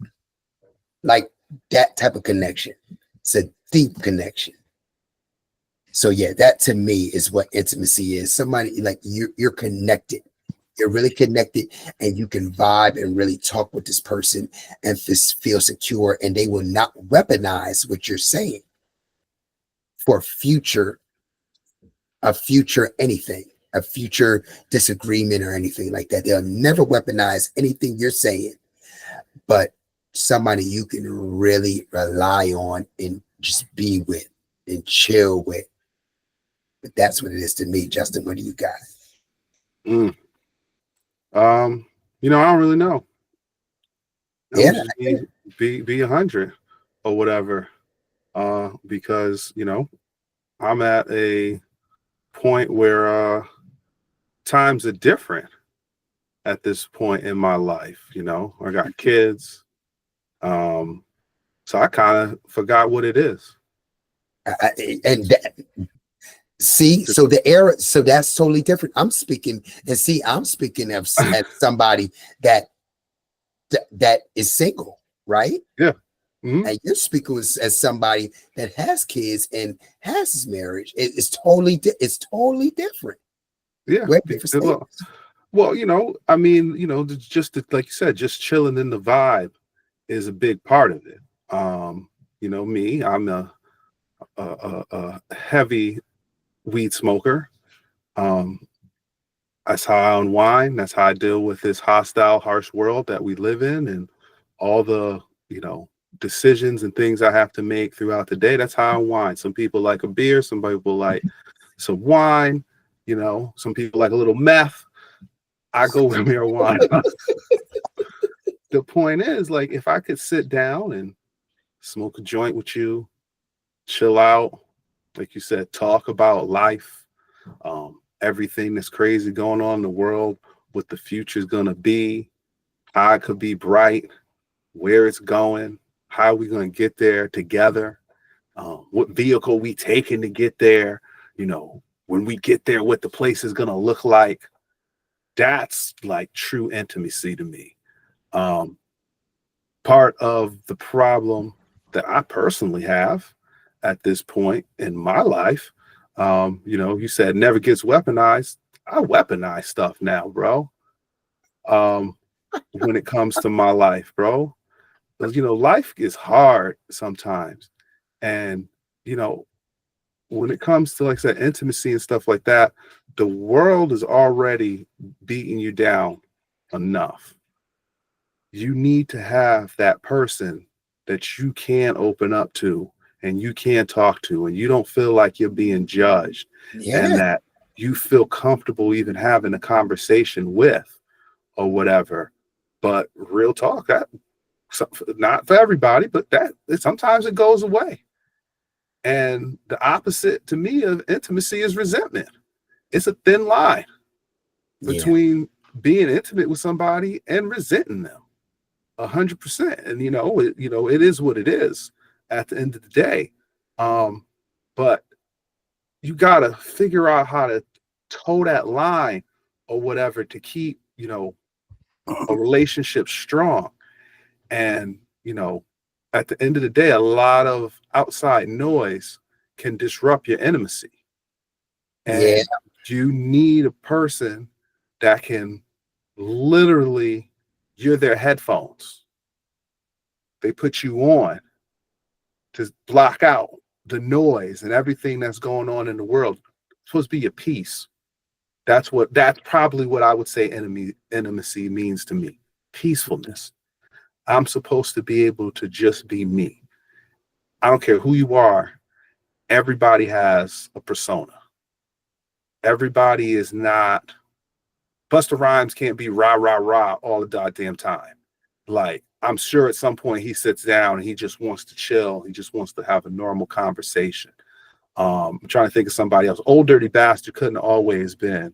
Like that type of connection. It's a deep connection. So yeah, that to me is what intimacy is. Somebody like you're connected. You're really connected, and you can vibe and really talk with this person and feel secure, and they will not weaponize what you're saying for a future anything, a future disagreement or anything like that. They'll never weaponize anything you're saying, but somebody you can really rely on and just be with and chill with. But that's what it is to me. Justin, what do you got? You know, I don't really know. Yeah, be 100 or whatever. Because you know, I'm at a point where times are different at this point in my life. You know, I got kids. So I kind of forgot what it is. See, so the era, so that's totally different. I'm speaking of as somebody that is single, right? Yeah. And you're speaking as somebody that has kids and has his marriage. It's totally different. Yeah. Well, you know, I mean, you know, just like you said, just chilling in the vibe is a big part of it. You know, me, I'm a heavy weed smoker. That's how I unwind. That's how I deal with this hostile, harsh world that we live in, and all the, you know, decisions and things I have to make throughout the day. That's how I unwind. Some people like a beer. Some people like some wine. You know, some people like a little meth. I go with marijuana. The point is, like, if I could sit down and smoke a joint with you, chill out, like you said, talk about life, everything that's crazy going on in the world, what the future's gonna be, how it could be bright, where it's going, how we gonna get there together, what vehicle we taking to get there, you know, when we get there, what the place is gonna look like. That's like true intimacy to me. Part of the problem that I personally have at this point in my life, you know, you said never gets weaponized. I weaponize stuff now, bro. When it comes to my life, bro, because you know, life is hard sometimes, and you know, when it comes to, like I said, intimacy and stuff like that, the world is already beating you down enough. You need to have that person that you can open up to and you can talk to, and you don't feel like you're being judged, and that you feel comfortable even having a conversation with or whatever. But real talk, that not for everybody, but that sometimes it goes away. And the opposite to me of intimacy is resentment. It's a thin line between being intimate with somebody and resenting them. 100%. And you know, it is what it is at the end of the day. But you gotta figure out how to toe that line or whatever to keep, you know, a relationship strong. And you know, at the end of the day, a lot of outside noise can disrupt your intimacy. And you need a person that can literally, you're their headphones. They put you on to block out the noise and everything that's going on in the world. It's supposed to be your peace. That's probably what I would say intimacy means to me. Peacefulness. I'm supposed to be able to just be me. I don't care who you are. everybody has a persona. Everybody is not. Busta Rhymes can't be rah rah rah all the goddamn time. Like, I'm sure at some point he sits down and he just wants to chill. He just wants to have a normal conversation. I'm trying to think of somebody else. Old Dirty Bastard couldn't always been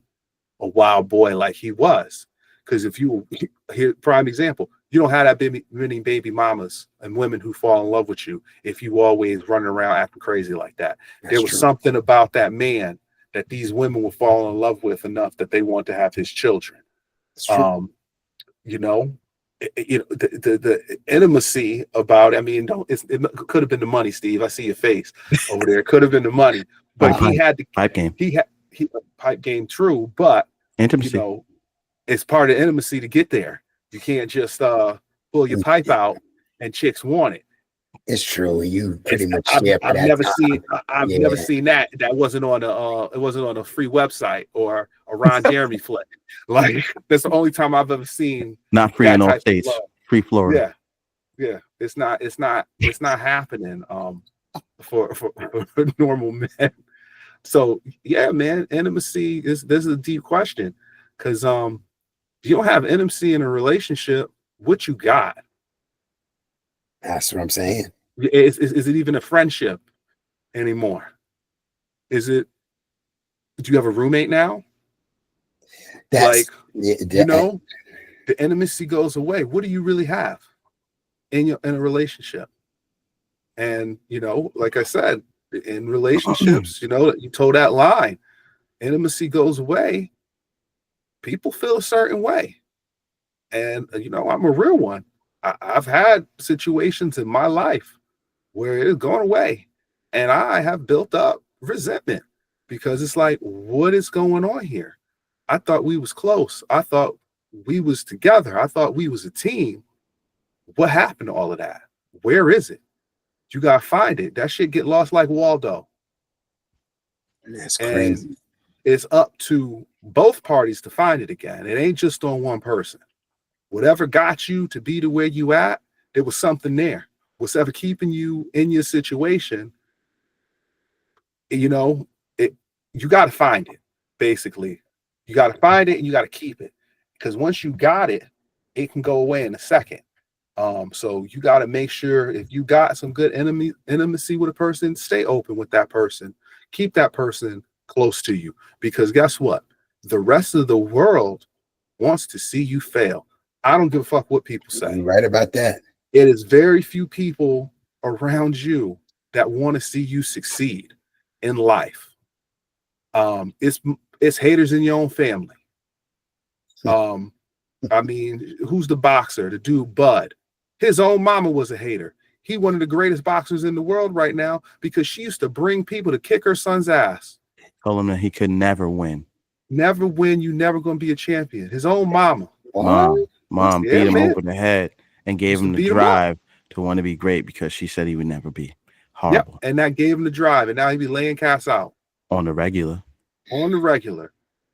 a wild boy like he was. Because if you here, prime example, you don't have that many baby mamas and women who fall in love with you if you always running around acting crazy like that. There was something about that man that these women were falling in love with enough that they want to have his children. You know, the intimacy about, I mean, it could have been the money, Steve. I see your face over there. It could have been the money, but he had the pipe game. He pipe game, true, but intimacy. You know, it's part of intimacy to get there. You can't just pull your pipe out and chicks want it. It's true. You pretty much. I've never seen that. That wasn't on a free website or a Ron Jeremy flick. Like, that's the only time I've ever seen. Not free in all states. Free Florida. Yeah. It's not happening for normal men. So yeah, man, intimacy this is a deep question, because if you don't have intimacy in a relationship, what you got? That's what I'm saying. Is it even a friendship anymore? Do you have a roommate now? The intimacy goes away. What do you really have in a relationship? And, like I said, in relationships, you told that line, intimacy goes away. People feel a certain way. And, I'm a real one. I've had situations in my life where it has gone away, and I have built up resentment because it's like, what is going on here? I thought we was close. I thought we was together. I thought we was a team. What happened to all of that? Where is it? You got to find it. That shit get lost like Waldo. That's crazy. And it's up to both parties to find it again. It ain't just on one person. Whatever got you to be to where you at, there was something there. Whatever keeping you in your situation, you got to find it, basically. You got to find it and you got to keep it. Because once you got it, it can go away in a second. So you got to make sure, if you got some good intimacy with a person, stay open with that person. Keep that person close to you. Because guess what? The rest of the world wants to see you fail. I don't give a fuck what people say. You're right about that. It is very few people around you that want to see you succeed in life. It's haters in your own family. I mean, who's the boxer? The dude Bud. His own mama was a hater. He one of the greatest boxers in the world right now because she used to bring people to kick her son's ass. Told him that he could never win. Never win. You never gonna be a champion. His own mama. Mom beat him over the head and gave him the drive to want to be great because she said he would never be. Horrible. Yep. And that gave him the drive, and now he be laying cats out on the regular.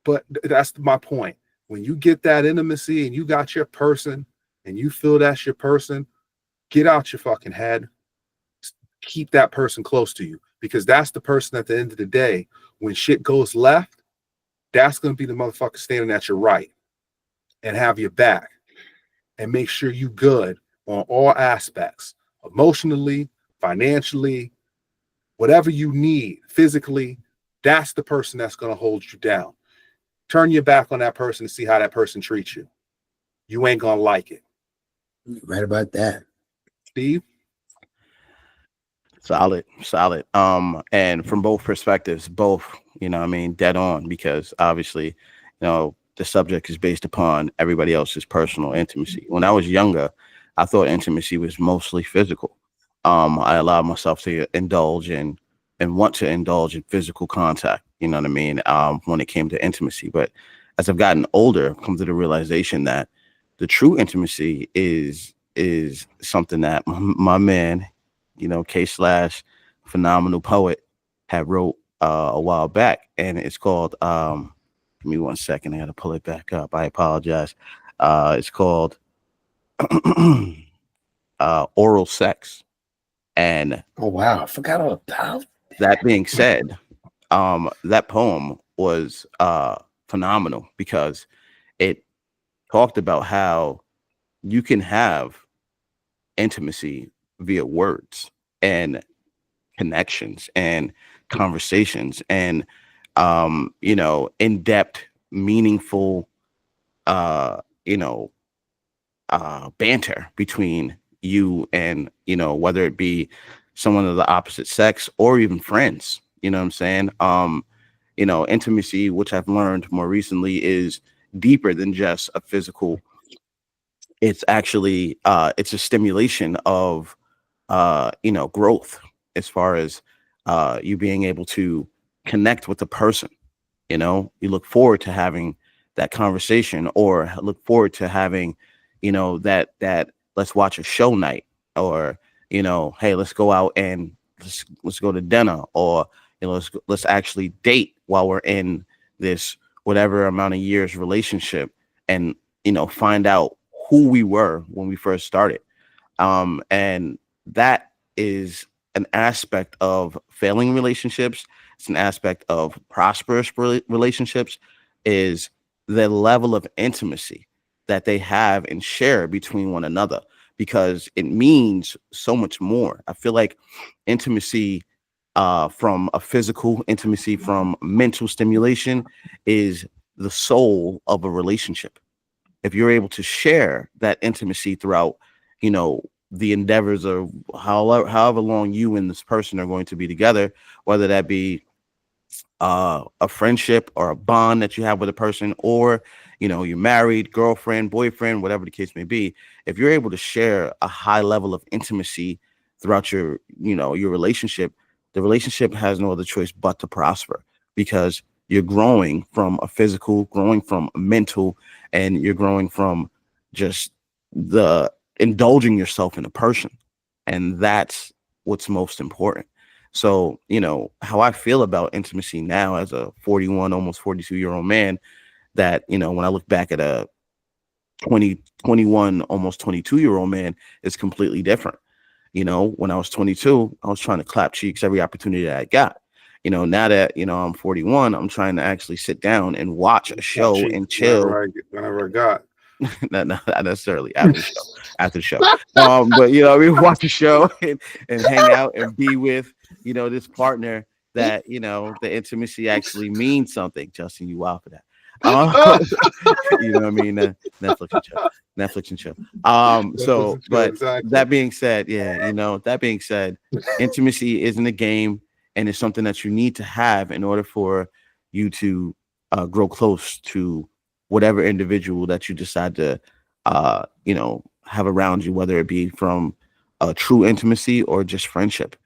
But that's my point. When you get that intimacy and you got your person and you feel that's your person, get out your fucking head. Keep that person close to you, because that's the person at the end of the day, when shit goes left, that's going to be the motherfucker standing at your right and have your back and make sure you good on all aspects, emotionally, financially, whatever you need, physically. That's the person that's going to hold you down. Turn your back on that person and see how that person treats you. You ain't going to like it. You're right about that. Steve? Solid. And from both perspectives, dead on, because obviously, the subject is based upon everybody else's personal intimacy. When I was younger, I thought intimacy was mostly physical. I allowed myself to indulge in and want to indulge in physical contact, when it came to intimacy. But as I've gotten older, I've come to the realization that the true intimacy is something that my man, K/phenomenal poet, had wrote a while back, and it's called give me 1 second, I gotta pull it back up. I apologize. It's called oral sex. And oh wow, I forgot all about that. that being said, that poem was phenomenal because it talked about how you can have intimacy via words and connections and conversations and in-depth, meaningful you know banter between you and whether it be someone of the opposite sex or even friends. You know what I'm saying? Intimacy, which I've learned more recently, is deeper than just a physical. It's actually it's a stimulation of growth, as far as you being able to connect with the person. You look forward to having that conversation, or look forward to having that let's watch a show night, or hey, let's go out and let's go to dinner, or let's actually date while we're in this whatever amount of years relationship, and find out who we were when we first started. And that is an aspect of failing relationships. It's an aspect of prosperous relationships, is the level of intimacy that they have and share between one another, because it means so much more. I feel like intimacy, from a physical intimacy, from mental stimulation, is the soul of a relationship. If you're able to share that intimacy throughout, the endeavors of however long you and this person are going to be together, whether that be a friendship or a bond that you have with a person, or you're married, girlfriend, boyfriend, whatever the case may be. If you're able to share a high level of intimacy throughout your relationship, the relationship has no other choice but to prosper, because you're growing from a physical, growing from a mental, and you're growing from just the indulging yourself in a person. And that's what's most important. So, how I feel about intimacy now as a 41, almost 42-year-old man, that, when I look back at a 20, 21, almost 22-year-old man, is completely different. When I was 22, I was trying to clap cheeks every opportunity that I got. Now that, I'm 41, I'm trying to actually sit down and watch a show and chill. Whenever I got. Not necessarily after the show. But we watch a show and hang out and be with, this partner that, the intimacy actually means something. Justin, you wild for that. You know what I mean? Netflix and chill. So, but exactly. That being said, that being said, intimacy isn't a game, and it's something that you need to have in order for you to grow close to whatever individual that you decide to, have around you, whether it be from a true intimacy or just friendship.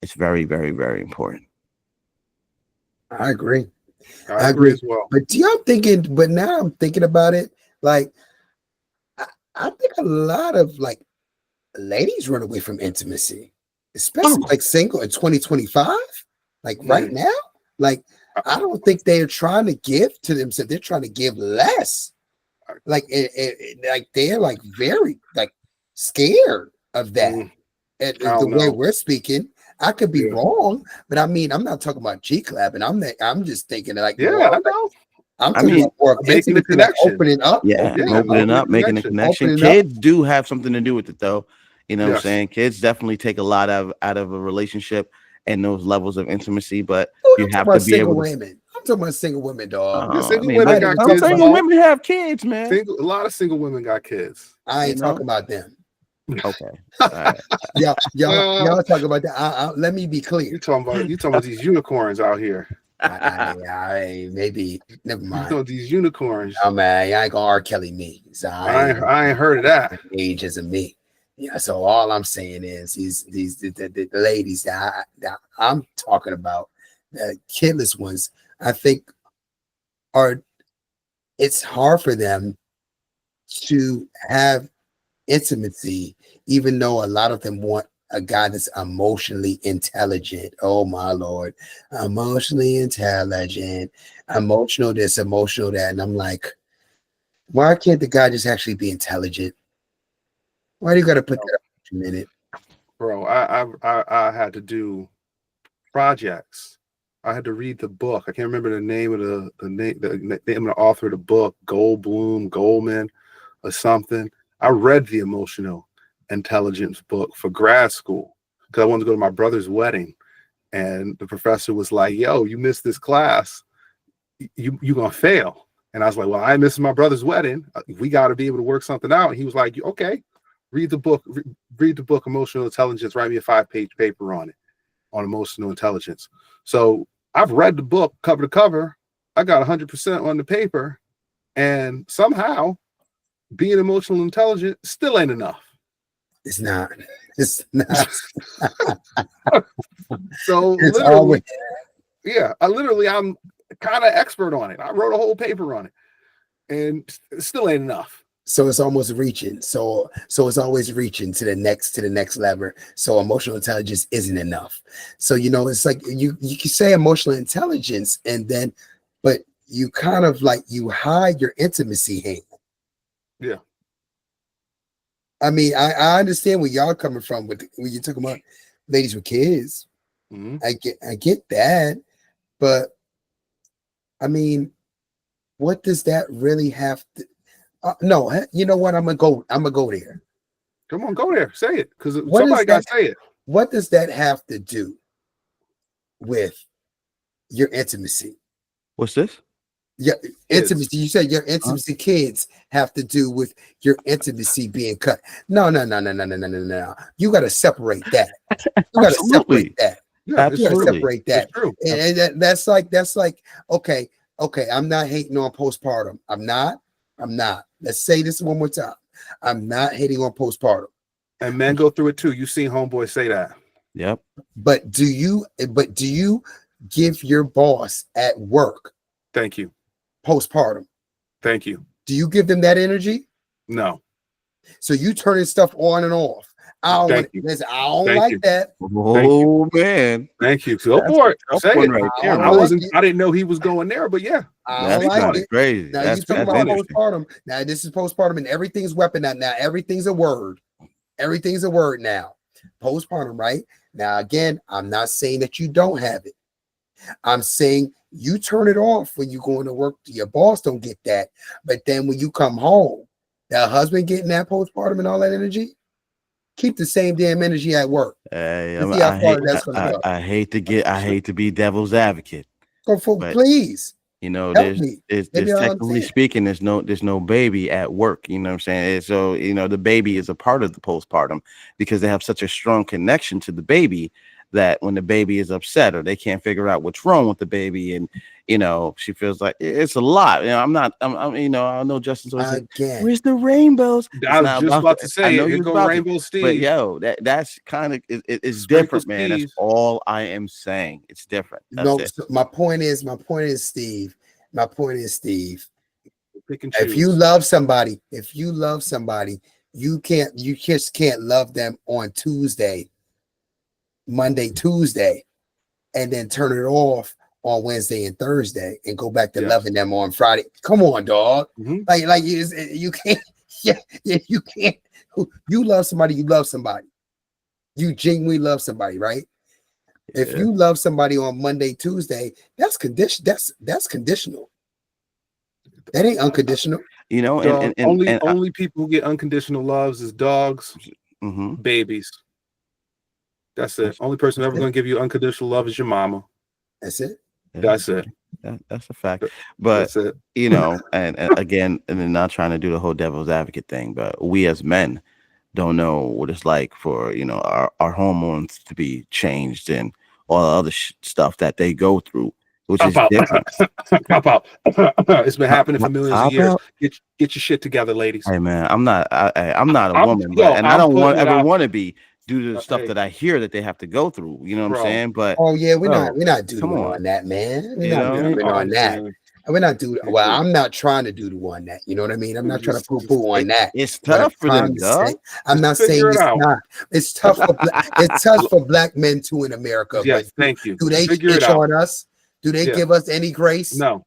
It's very, very, very important. I agree. I agree as well. But but now I'm thinking about it, like, I think a lot of like ladies run away from intimacy, especially like single in 2025, like right now. Like, I don't think they're trying to give to themselves. They're trying to give less. Like, like they're like very like scared of that. The way we're speaking, I could be wrong, but I mean, I'm not talking about G-clap, and I'm just thinking like, I know. I'm talking about more making the connection, opening up, making a connection. Kids do have something to do with it, though. You know what I'm saying? Kids definitely take a lot out of a relationship and those levels of intimacy, but you have to be able to. Women. I'm talking about single women, dog. Women got kids. Single women have kids, man. A lot of single women got kids. I ain't talking about them. Okay. All right. Y'all talk about that. Let me be clear. You talking about these unicorns out here? Maybe never mind. These unicorns. Oh man, I ain't gonna R. Kelly me. So I ain't heard of that. Age isn't me. Yeah. So all I'm saying is the ladies that I'm talking about, the kidless ones, I think it's hard for them to have intimacy, even though a lot of them want a guy that's emotionally intelligent. Oh my Lord, emotionally intelligent, emotional this, emotional that. And I'm like, why can't the guy just actually be intelligent? Why do you got to put that emotion in it? Bro, I had to do projects. I had to read the book. I can't remember the name of the name of the author of the book, Goldman or something. I read the emotional intelligence book for grad school because I wanted to go to my brother's wedding. And the professor was like, yo, you missed this class, you're going to fail. And I was like, well, I missed my brother's wedding. We got to be able to work something out. And he was like, okay, read the book, Emotional Intelligence, write me a 5-page paper on it, on emotional intelligence. So I've read the book cover to cover. I got 100% on the paper. And somehow being emotional intelligent still ain't enough. It's not. It's not. So It's literally, always. yeah, I'm kind of expert on it. I wrote a whole paper on it, and it still ain't enough. So it's almost reaching. So it's always reaching to the next level. So emotional intelligence isn't enough. So it's like you can say emotional intelligence, and then, but you kind of like you hide your intimacy hand. Yeah. I mean, I understand where y'all coming from when you're talking about ladies with kids. Mm-hmm. I get that, but I mean, what does that really have to? No, you know what? I'm gonna go there. Come on, go there. Say it, because somebody got to say it. What does that have to do with your intimacy? What's this? Yeah, intimacy. You said your intimacy kids have to do with your intimacy being cut. No. You got to separate that. You got to separate that. Yeah, you got to separate that. It's true. And that's like okay. I'm not hating on postpartum. I'm not. Let's say this one more time. I'm not hating on postpartum. And men go through it too. You seen homeboys say that. Yep. But do you give your boss at work? Thank you. Postpartum. Thank you. Do you give them that energy? No. So you turning stuff on and off. I don't like that. Oh man. Thank you. Go for it. Say it. Right there, I didn't know he was going there, but yeah. That's kind of crazy. Now you talking about postpartum. Now this is postpartum and everything's weaponized. Now everything's a word. Everything's a word now. Postpartum, right? Now again, I'm not saying that you don't have it. I'm saying you turn it off when you go into work. Your boss don't get that. But then when you come home, that husband getting that postpartum and all that energy, keep the same damn energy at work. Hey, I hate to be devil's advocate. Please. There's technically speaking, there's no baby at work. You know what I'm saying? And so, the baby is a part of the postpartum because they have such a strong connection to the baby that when the baby is upset or they can't figure out what's wrong with the baby, and she feels like it's a lot. I know Justin's always like, where's the rainbows? I was just about to say, it go Rainbow Steve. But that's kind of it's different, man. That's all I am saying. It's different. So my point is, Steve. If you love somebody, you just can't love them on Monday, Tuesday, and then turn it off on Wednesday and Thursday and go back to loving them on Friday. Come on, dog. Mm-hmm. Like you can't. Yeah, you can't. You love somebody. You genuinely love somebody, right? Yeah. If you love somebody on Monday, Tuesday, that's conditional. That ain't unconditional. Only people who get unconditional loves is dogs, babies. That's it. Only person ever going to give you unconditional love is your mama. That's it. That's it. That's a fact. But and again, and then not trying to do the whole devil's advocate thing, but we as men don't know what it's like for our hormones to be changed and all the other stuff that they go through, which is different. It's been happening for millions of years. Get your shit together, ladies. Hey man, I'm not a woman, but I don't want to be due to the stuff that I hear that they have to go through. You know what I'm saying? But we're not doing on that, man. We're not doing on that. We're not doing well. I'm not trying to do the one that, you know what I mean? I'm not trying to poo-poo on that. It's tough for them, I'm not saying it's not. It's tough for black men too in America. Yes, thank you. Do they pitch on us? Do they give us any grace? No.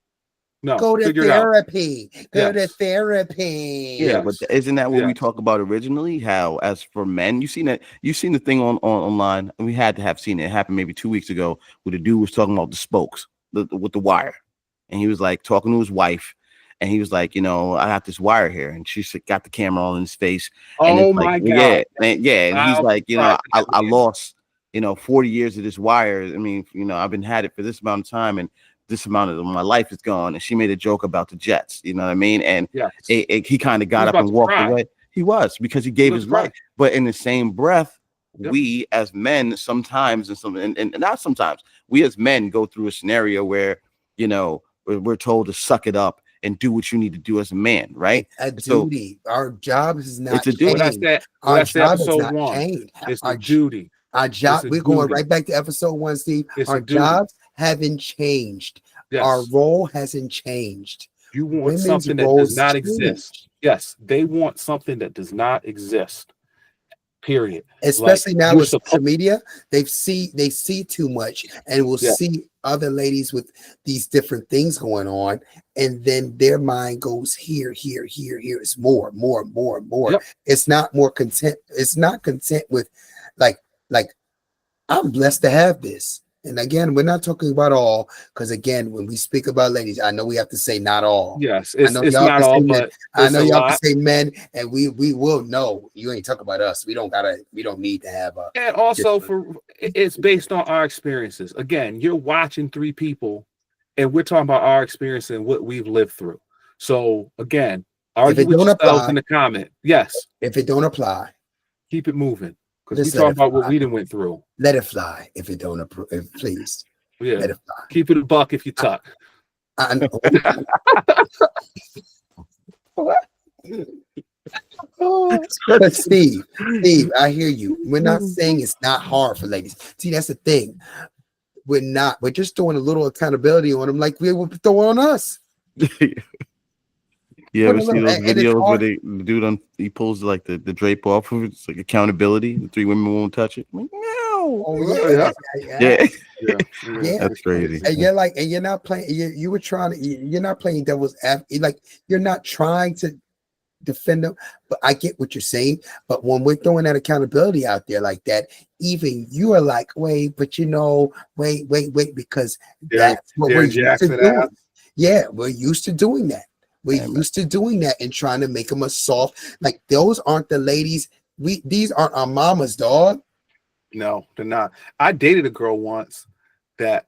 No. Go to Figure it out. therapy. Go to Yes. therapy. Yeah, but Yes. isn't that what we Yes. talked about originally? How, as for men, you seen the thing on online, and we had to have seen it. It happened maybe 2 weeks ago, where the dude was talking about the spokes with the wire, and he was like talking to his wife, and he was like, I have this wire here, and she got the camera on in his face, and it's Oh like, my yeah, God. and he's I'll like, subscribe to that I man. lost, 40 years of this wire. I mean, I've been had it for this amount of time, and this amount of my life is gone. And she made a joke about the Jets, you know what I mean? And Yes. he kind of He got was up about and to walked cry. away. He was, because he He gave was his life. crying. But in the same breath, Yep. we as men sometimes, and not sometimes, we as men go through a scenario where, we're told to suck it up and do what you need to do as a man, right? It's a So duty. Our job is not it's a duty. What I changed. said, Our that's job is episode not 1. changed. It's Our a duty. Our job, It's a we're going duty. right back to episode 1, Steve. It's Our a duty. jobs haven't changed. Yes. Our role hasn't changed. You want Women's something that does roles not change. exist. Yes, they want something that does not exist. Period. Especially now you're with social media, they see too much, and will Yeah. see other ladies with these different things going on, and then their mind goes here. It's more. Yep. It's not more content. It's not content with like I'm blessed to have this. And again, we're not talking about all, because again, when we speak about ladies, I know we have to say not all. Yes, I it's know it's y'all not can say all, men. but I it's know a y'all can lot. say men, and we will know you ain't talking about us. We don't need to have a. And also different- it's based on our experiences. Again, you're watching 3 people, and we're talking about our experience and what we've lived through. So again, argue with don't yourselves apply- in the comment. Yes, If it don't apply, keep it moving, because we Just talking let it about what fly. we done went through. let it fly. If it don't approve, please Yeah, let it fly. keep it a buck if you tuck. I know. But Steve, I hear you. We're not saying it's not hard for ladies. See, that's the thing. We're just throwing a little accountability on them, like we would throw on us. You ever see those And it's videos where hard. the dude he pulls like the drape off of it? It's like accountability. The 3 women won't touch it. I'm like, no. Oh Yeah. Yeah. That's crazy. And you're not playing. You were trying to. You're not playing devil's advocate. Like you're not trying to defend them. But I get what you're saying. But when we're throwing that accountability out there like that, even you are like, wait, but wait, because that's what we're Darren used to Jackson doing. asked. Yeah, we're used to doing that. We're Yeah, used to doing that and trying to make them a soft. Like those aren't the ladies. These aren't our mamas, dog. No, they're not. I dated a girl once that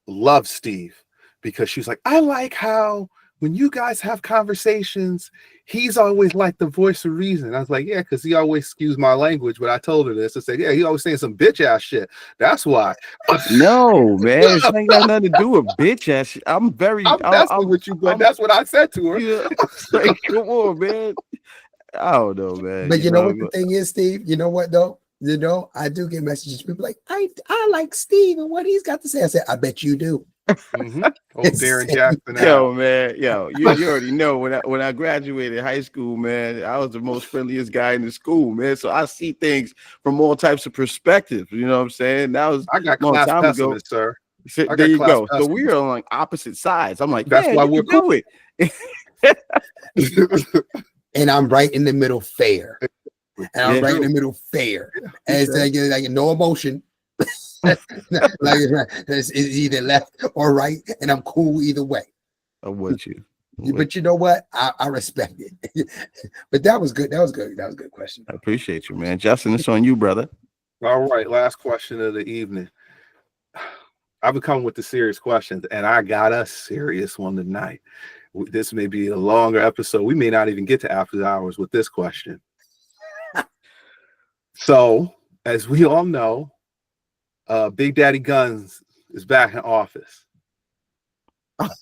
loved Steve, because she was like, I like how when you guys have conversations, he's always like the voice of reason. I was like, yeah, because he always excuse my language. But I told her this. I said, yeah, he always saying some bitch ass shit. That's why. No, man, it ain't got nothing to do with bitch ass shit. I'm messing with you, but that's what I said to her. Yeah, like, come on, man. I don't know, man. But you know what the thing is, Steve? You know what though? I do get messages. People like, I like Steve and what he's got to say. I said, I bet you do. Mm-hmm. Oh, Darren Jackson. Yo, man, you already know when I graduated high school, man, I was the most friendliest guy in the school, man. So I see things from all types of perspectives. You know what I'm saying? That was I got a long class time pessimist, ago. sir. So, there you go. So we are on like opposite sides. I'm like, that's why we're cool. Do it. And I'm right in the middle, fair. And I'm right in the middle, fair. And it's like no emotion. Like it's either left or right, and I'm cool either way. I'm with you. But you know what? I respect it. But that was good. That was good. That was a good question. I appreciate you, man. Justin, it's on you, brother. All right, last question of the evening. I've been coming with the serious questions, and I got a serious one tonight. This may be a longer episode. We may not even get to after hours with this question. So, as we all know, Big Daddy Guns is back in office.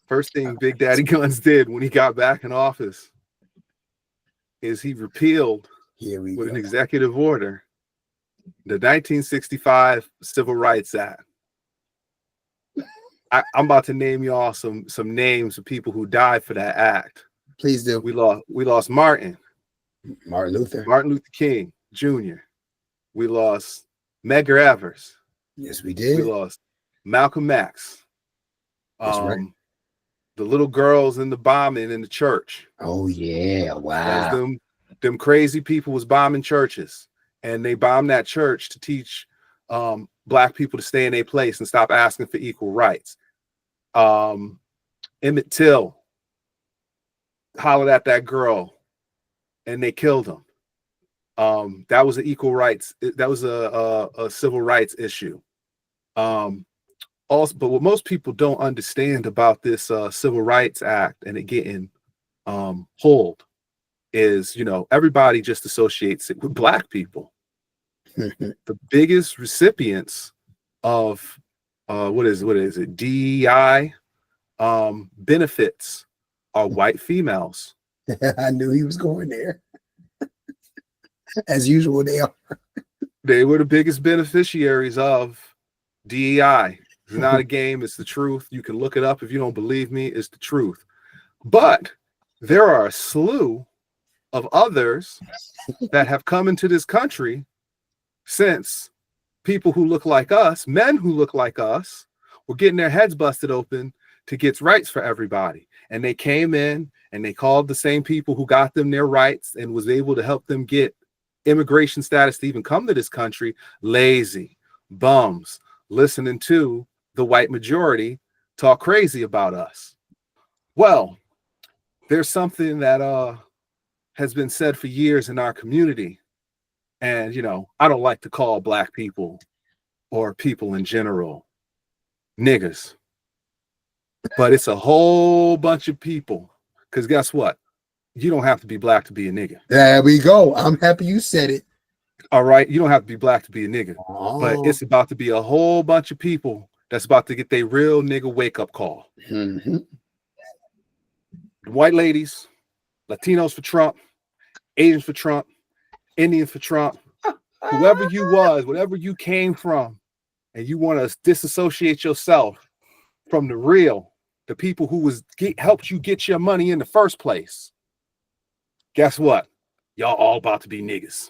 First thing Big Daddy Guns did when he got back in office is he repealed, with an executive order, the 1965 Civil Rights Act. I'm about to name y'all some names of people who died for that act. Please do. We lost Martin Luther King Jr. We lost Medgar Evers. Yes, we did. We lost Malcolm X. That's right. the little girls in the bombing in the church. Oh yeah, As wow. them crazy people was bombing churches, and they bombed that church to teach black people to stay in their place and stop asking for equal rights. Emmett Till hollered at that girl, and they killed him. That was an equal rights. That was a civil rights issue. Also, but what most people don't understand about this Civil Rights Act and it getting hold is, you know, everybody just associates it with black people. The biggest recipients of what is it, DEI benefits are white females. I knew he was going there. As usual, they are. They were the biggest beneficiaries of DEI. It's not a game, it's the truth. You can look it up if you don't believe me, it's the truth. But there are a slew of others that have come into this country since people who look like us, men who look like us, were getting their heads busted open to get rights for everybody. And they came in and they called the same people who got them their rights and was able to help them get immigration status to even come to this country lazy bums, listening to the white majority talk crazy about us. Well, there's something that has been said for years in our community. And, you know, I don't like to call black people or people in general niggas, but it's a whole bunch of people. Because guess what? You don't have to be black to be a nigga. There we go. I'm happy you said it. All right. You don't have to be black to be a nigga. Oh. But it's about to be a whole bunch of people that's about to get their real nigga wake up call. Mm-hmm. White ladies, Latinos for Trump, Asians for Trump, Indians for Trump, whoever you was, whatever you came from, and you want to disassociate yourself from the real, the people who helped you get your money in the first place. Guess what? Y'all all about to be niggas.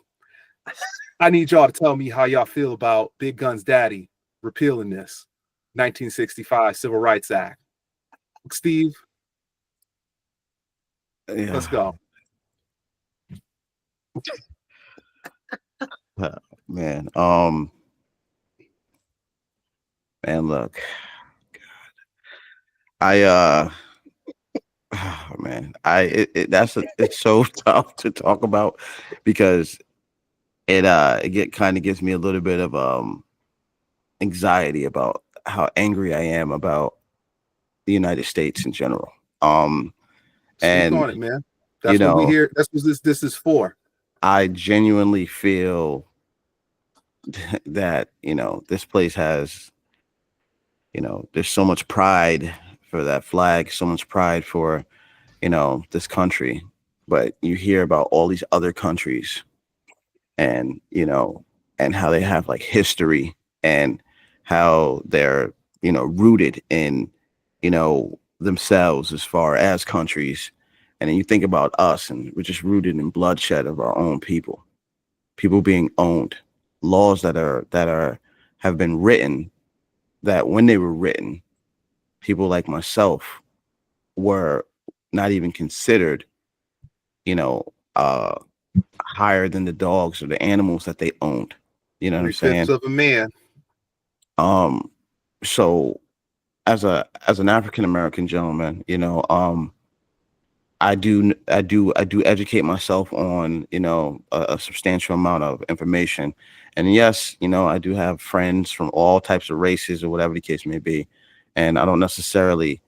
I need y'all to tell me how y'all feel about Big Gun's daddy repealing this 1965 Civil Rights Act. Steve, Yeah. let's go. Man, man, look, God. Man, it's so tough to talk about because it kind of gives me a little bit of anxiety about how angry I am about the United States in general. Speak And on it, man. That's what we hear. That's what this is for. I genuinely feel that, you know, this place has, you know, there's so much pride for that flag, so much pride for, you know, this country, but you hear about all these other countries and, you know, and how they have like history and how they're, you know, rooted in, you know, themselves as far as countries. And then you think about us and we're just rooted in bloodshed of our own people being owned, laws that have been written that when they were written, people like myself were not even considered, you know, higher than the dogs or the animals that they owned. You know what I'm saying? 3/5 of a man. So as an African American gentleman, you know, I do educate myself on, you know, a substantial amount of information. And yes, you know, I do have friends from all types of races or whatever the case may be. And I don't necessarily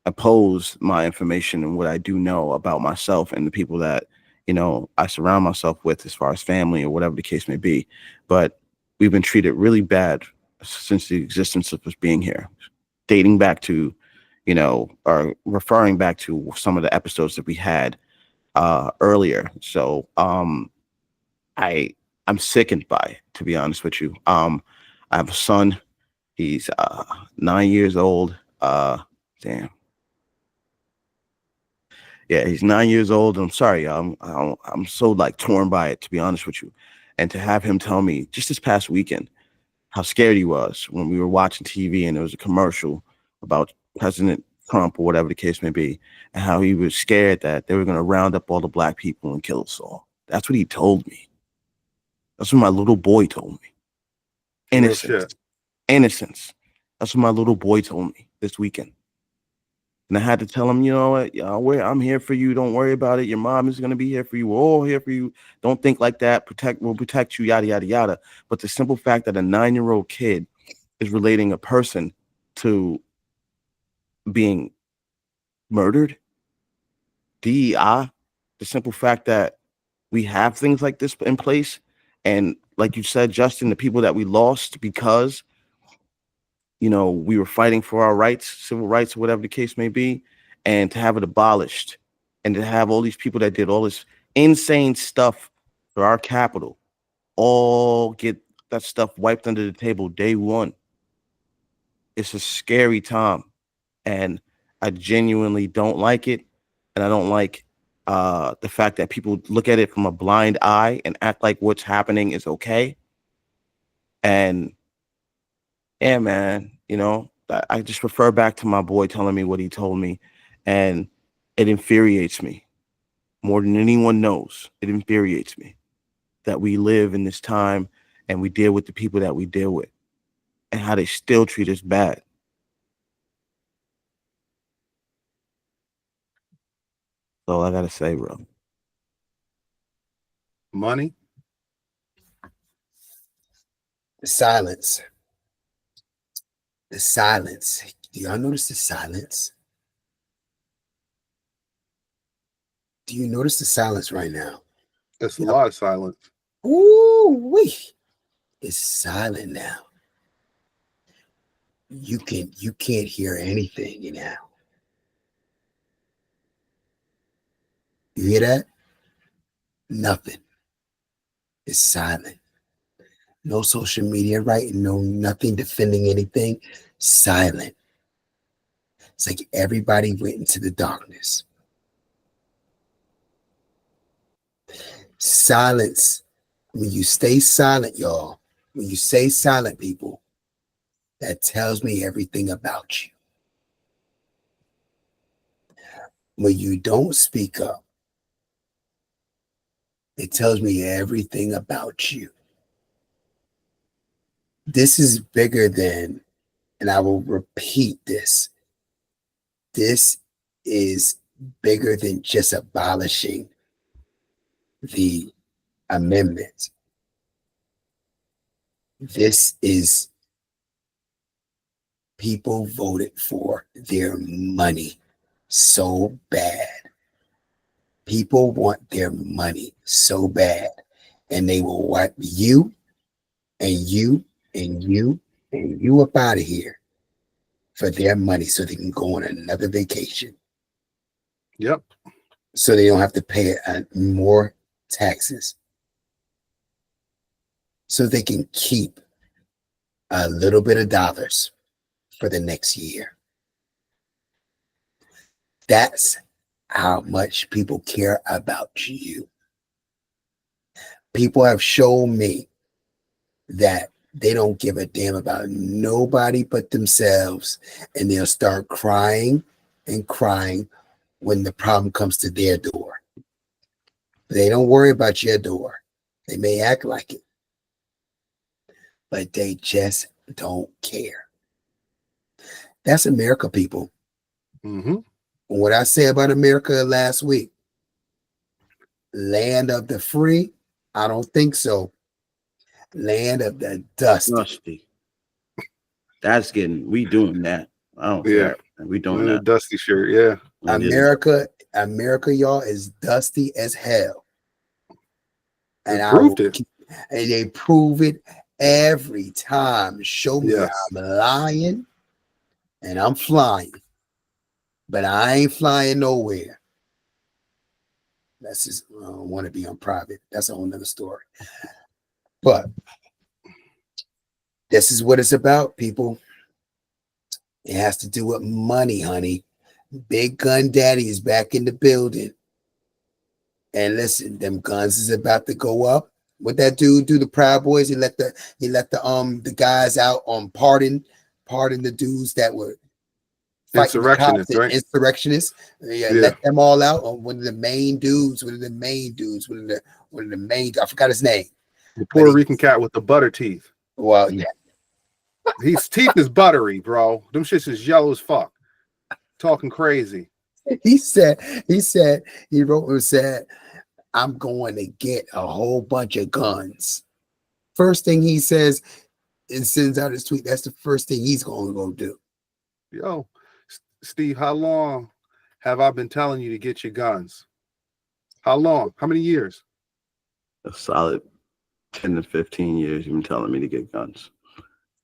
oppose my information and what I do know about myself and the people that, you know, I surround myself with as far as family or whatever the case may be. But we've been treated really bad since the existence of us being here, dating back to, you know, or referring back to some of the episodes that we had earlier. So I'm sickened by it, to be honest with you. I have a son. He's 9 years old. Damn. Yeah, he's 9 years old. I'm sorry, I'm so like torn by it, to be honest with you. And to have him tell me just this past weekend how scared he was when we were watching TV and there was a commercial about President Trump or whatever the case may be, and how he was scared that they were going to round up all the black people and kill us all. That's what he told me. That's what my little boy told me. Real Innocence. shit. Innocence. That's what my little boy told me this weekend. And I had to tell him, you know what, I'm here for you. Don't worry about it. Your mom is going to be here for you. We're all here for you. Don't think like that. We'll protect you, yada, yada, yada. But the simple fact that a 9-year-old kid is relating a person to being murdered, DEI, the simple fact that we have things like this in place. And like you said, Justin, the people that we lost because, you know, we were fighting for our rights, civil rights, whatever the case may be, and to have it abolished and to have all these people that did all this insane stuff for our capital all get that stuff wiped under the table day one. It's a scary time. And I genuinely don't like it. And I don't like the fact that people look at it from a blind eye and act like what's happening is okay. And yeah, man, you know, I just refer back to my boy telling me what he told me, and it infuriates me more than anyone knows. It infuriates me that we live in this time and we deal with the people that we deal with and how they still treat us bad. That's all I gotta say, bro. Money. The silence. The silence. Do y'all notice the silence? Do you notice the silence right now? That's a lot of silence. Ooh, wee. It's silent now. You can't hear anything now. You hear that? Nothing. It's silent. No social media, right? No, nothing defending anything. Silent. It's like everybody went into the darkness. Silence. When you stay silent, y'all, when you say silent, people, that tells me everything about you. When you don't speak up, it tells me everything about you. This is bigger than, and I will repeat this, this is bigger than just abolishing the amendment. This is people voted for their money so bad. People want their money so bad, and they will wipe you and you and you and you up out of here for their money so they can go on another vacation. Yep. So they don't have to pay more taxes. So they can keep a little bit of dollars for the next year. That's how much people care about you. People have shown me that they don't give a damn about nobody but themselves, and they'll start crying and crying when the problem comes to their door. They don't worry about your door. They may act like it, but they just don't care. That's America, people. Mm-hmm. What I say about America last week, land of the free, I don't think so. Land of the dusty. We doing that. I don't care. We doing that. Dusty shirt, yeah. America, y'all, is dusty as hell. And they prove it every time. Show me I'm lying and I'm flying. But I ain't flying nowhere. That's just, I don't want to be on private. That's a whole nother story. But this is what it's about, people. It has to do with money, honey. Big Gun Daddy is back in the building. And them guns is about to go up. What that dude do? The Proud Boys, he let the guys out on pardon the dudes that were fighting the cops, Insurrectionists, right? insurrectionists. Yeah, let them all out. Or one of the main dudes. One of the main. I forgot his name. The Puerto Rican cat with the butter teeth. Well, yeah. His teeth is buttery, bro. Them shits is yellow as fuck. Talking crazy. He wrote and said, I'm going to get a whole bunch of guns. First thing he says and sends out his tweet, that's the first thing he's going to go do. Yo, Steve, how long have I been telling you to get your guns? How long? How many years? A solid 10 to 15 years you've been telling me to get guns.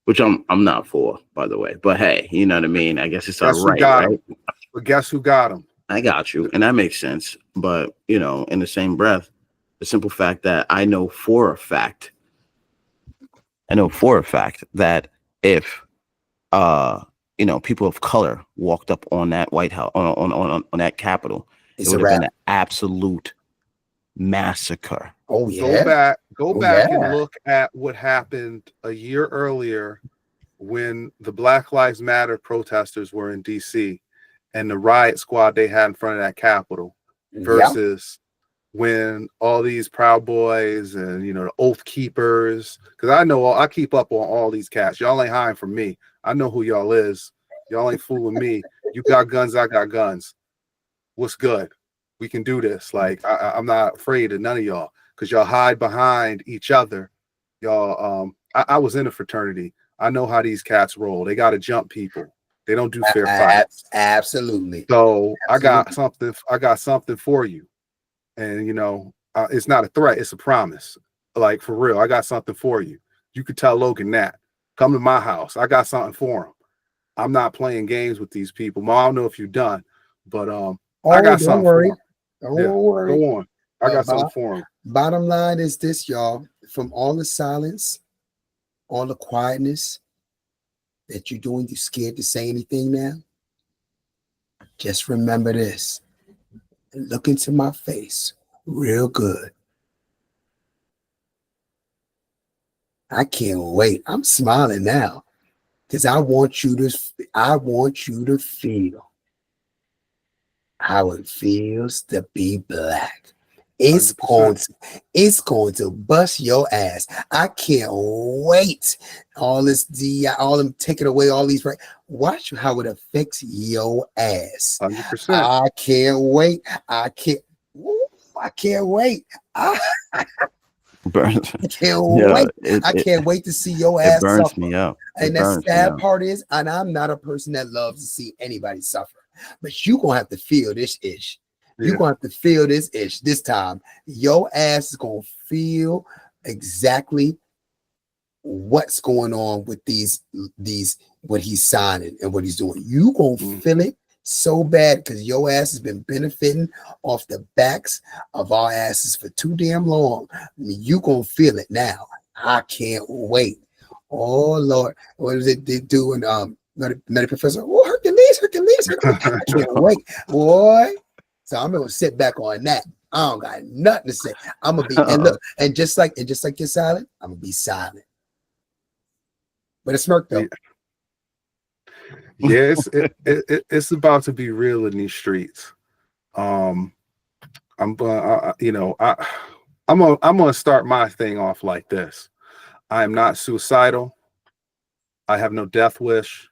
Which I'm not for, by the way. But hey, you know what I mean? I guess it's all right, right? But guess who got them? I got you. And that makes sense. But, you know, in the same breath, the simple fact that I know for a fact that if you know, people of color walked up on that White House, on that Capitol, it would have been an absolute massacre. Oh yeah. Go back and look at what happened a year earlier when the Black Lives Matter protesters were in DC and the riot squad they had in front of that Capitol versus when all these Proud Boys and, you know, the Oath Keepers, because I keep up on all these cats. Y'all ain't hiding from me. I know who y'all is. Y'all ain't fooling me. You got guns, I got guns. What's good? We can do this. Like, I'm not afraid of none of y'all because y'all hide behind each other. Y'all, I was in a fraternity. I know how these cats roll. They got to jump people. They don't do fair fights. Absolutely. So I got something for you. And, you know, it's not a threat. It's a promise. Like, for real, I got something for you. You could tell Logan that. Come to my house. I got something for him. I'm not playing games with these people. I don't know if you're done, but I got something for him. Don't worry. Go on. I got something for him. Bottom line is this, y'all. From all the silence, all the quietness that you're doing, you're scared to say anything now. Just remember this. Look into my face real good. I can't wait. I'm smiling now because I want you to feel how it feels to be black. It's going to bust your ass. I can't wait. All this DEI, all them taking away all these right. Watch how it affects your ass. 100%. I can't wait. I can't wait. I can't wait. I can't wait to see your ass burns suffer. me up. And the sad part is, and I'm not a person that loves to see anybody suffer, but you're gonna have to feel this ish. You're gonna have to feel this ish this time. Your ass is gonna feel exactly what's going on with these what he's signing and what he's doing. You gonna feel it so bad because your ass has been benefiting off the backs of our asses for too damn long. I mean, you gonna feel it now. I can't wait. Oh Lord, what is it they doing? Medical professor. Oh, Hercules. I can't wait, boy. So I'm gonna sit back on that. I don't got nothing to say. I'm gonna be and look, and just like you're silent, I'm gonna be silent. But it's smirk though. Yeah, it's about to be real in these streets. I'm gonna start my thing off like this. I am not suicidal. I have no death wish.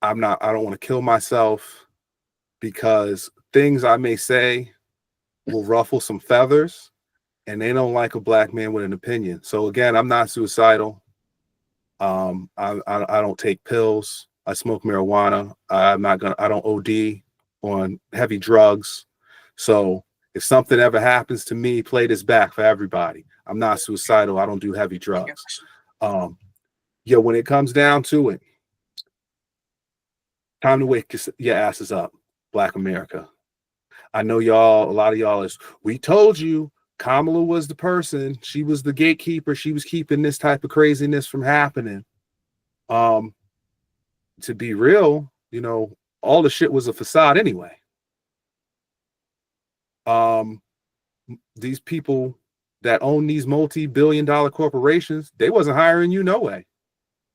I don't want to kill myself because things I may say will ruffle some feathers and they don't like a black man with an opinion. So again, I'm not suicidal. I don't take pills. I smoke marijuana. I don't OD on heavy drugs. So if something ever happens to me, play this back for everybody. I'm not suicidal. I don't do heavy drugs. When it comes down to it, time to wake your asses up, Black America. I know a lot of y'all we told you Kamala was the person. She was the gatekeeper. She was keeping this type of craziness from happening. To be real, all the shit was a facade anyway. These people that own these multi-billion-dollar corporations, they wasn't hiring you no way.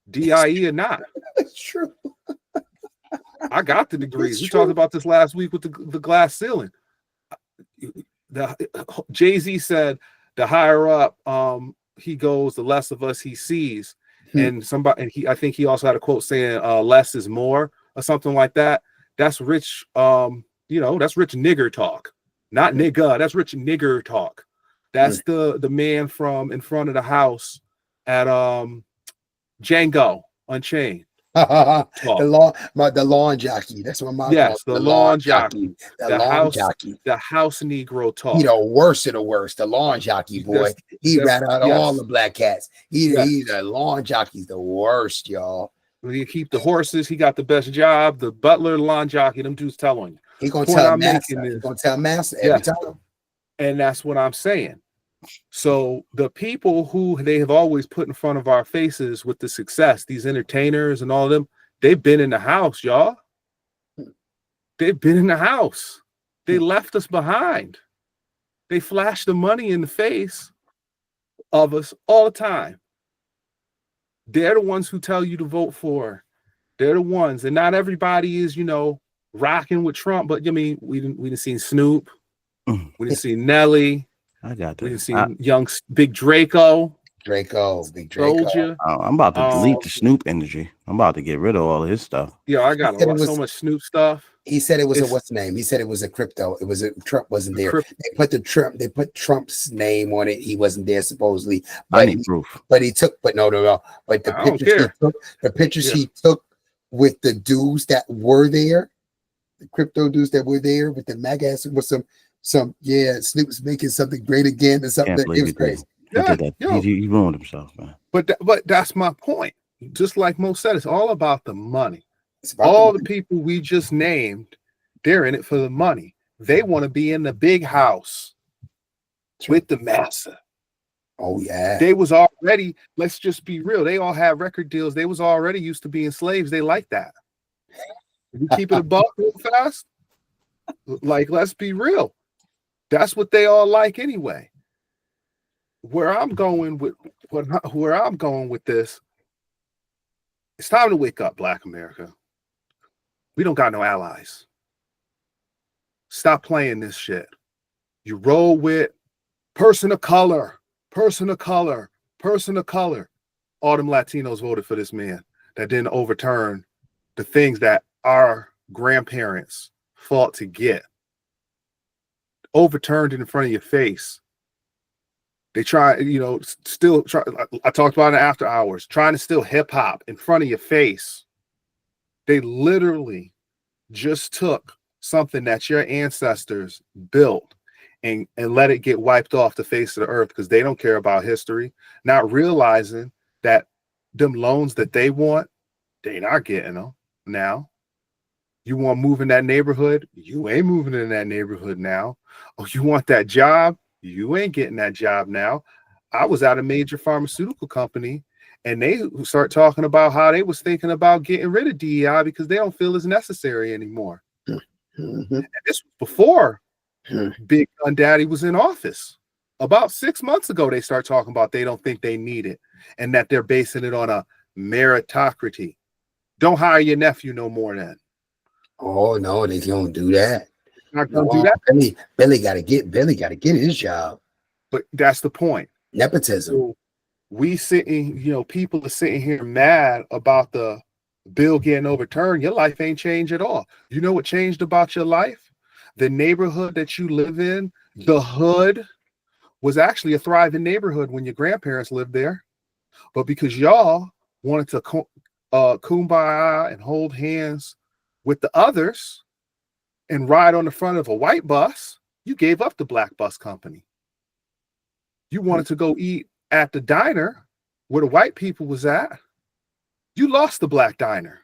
DIE or not. That's true. I got the degrees. We talked about this last week with the glass ceiling. The Jay-Z said the higher up he goes, the less of us he sees. And I think he also had a quote saying less is more or something like that. That's rich, that's rich nigger talk. Not nigga, that's rich nigger talk. That's the man from in front of the house at Django Unchained. The lawn jockey. That's what my yes, the lawn jockey. The lawn jockey. The house Negro talk. He the worst of the worst. The lawn jockey boy. He ran out all the black cats. He's the lawn jockey's the worst, y'all. He keep the horses. He got the best job. The butler, lawn jockey. Them dudes telling you. He gonna tell master. He gonna tell master every time. And that's what I'm saying. So the people who they have always put in front of our faces with the success, these entertainers and all of them, they've been in the house, y'all. They've been in the house. They left us behind. They flash the money in the face of us all the time. They're the ones who tell you to vote for. They're the ones, and not everybody is, rocking with Trump. But I mean, we didn't see Snoop, we didn't see Nelly. I got this. We didn't see young Big Draco. Big Draco. I'm about to delete the Snoop energy. I'm about to get rid of all of his stuff. Yeah, I got so much Snoop stuff. He said it was what's the name? He said it was a crypto. It was Trump wasn't there. They put Trump's name on it. He wasn't there supposedly. I need proof. But he took. But no. But the pictures he took with the dudes that were there, the crypto dudes that were there with the MAGA ass with some Snoop's making something great again or something. It was crazy. He ruined himself, man. But that's my point. Just like Mo said, it's all about the money. All the people we just named, they're in it for the money. They want to be in the big house with the massa. Oh yeah. They was already, let's just be real. They all have record deals. They was already used to being slaves. They like that. You keep it a buck real fast. Like, let's be real. That's what they all like anyway. Where I'm going with this, it's time to wake up, Black America. We don't got no allies. Stop playing this shit. You roll with person of color. All them Latinos voted for this man that didn't overturn the things that our grandparents fought to get. Overturned it in front of your face. They try, still try. I talked about it after hours, trying to steal hip hop in front of your face. They literally just took something that your ancestors built and let it get wiped off the face of the earth because they don't care about history, not realizing that them loans that they want, they not getting them now. You want to move in that neighborhood? You ain't moving in that neighborhood now. Oh, you want that job? You ain't getting that job now. I was at a major pharmaceutical company and they start talking about how they was thinking about getting rid of DEI because they don't feel it's necessary anymore. Mm-hmm. And this was before Big Gun Daddy was in office. About 6 months ago, they start talking about they don't think they need it and that they're basing it on a meritocracy. Don't hire your nephew no more then. Oh no, they don't do that. Not gonna do that. Billy got to get his job. But that's the point. Nepotism. So we sitting, people are sitting here mad about the bill getting overturned. Your life ain't changed at all. You know what changed about your life? The neighborhood that you live in, the hood, was actually a thriving neighborhood when your grandparents lived there. But because y'all wanted to kumbaya and hold hands with the others and ride on the front of a white bus, you gave up the black bus company. You wanted to go eat at the diner where the white people was at. You lost the black diner.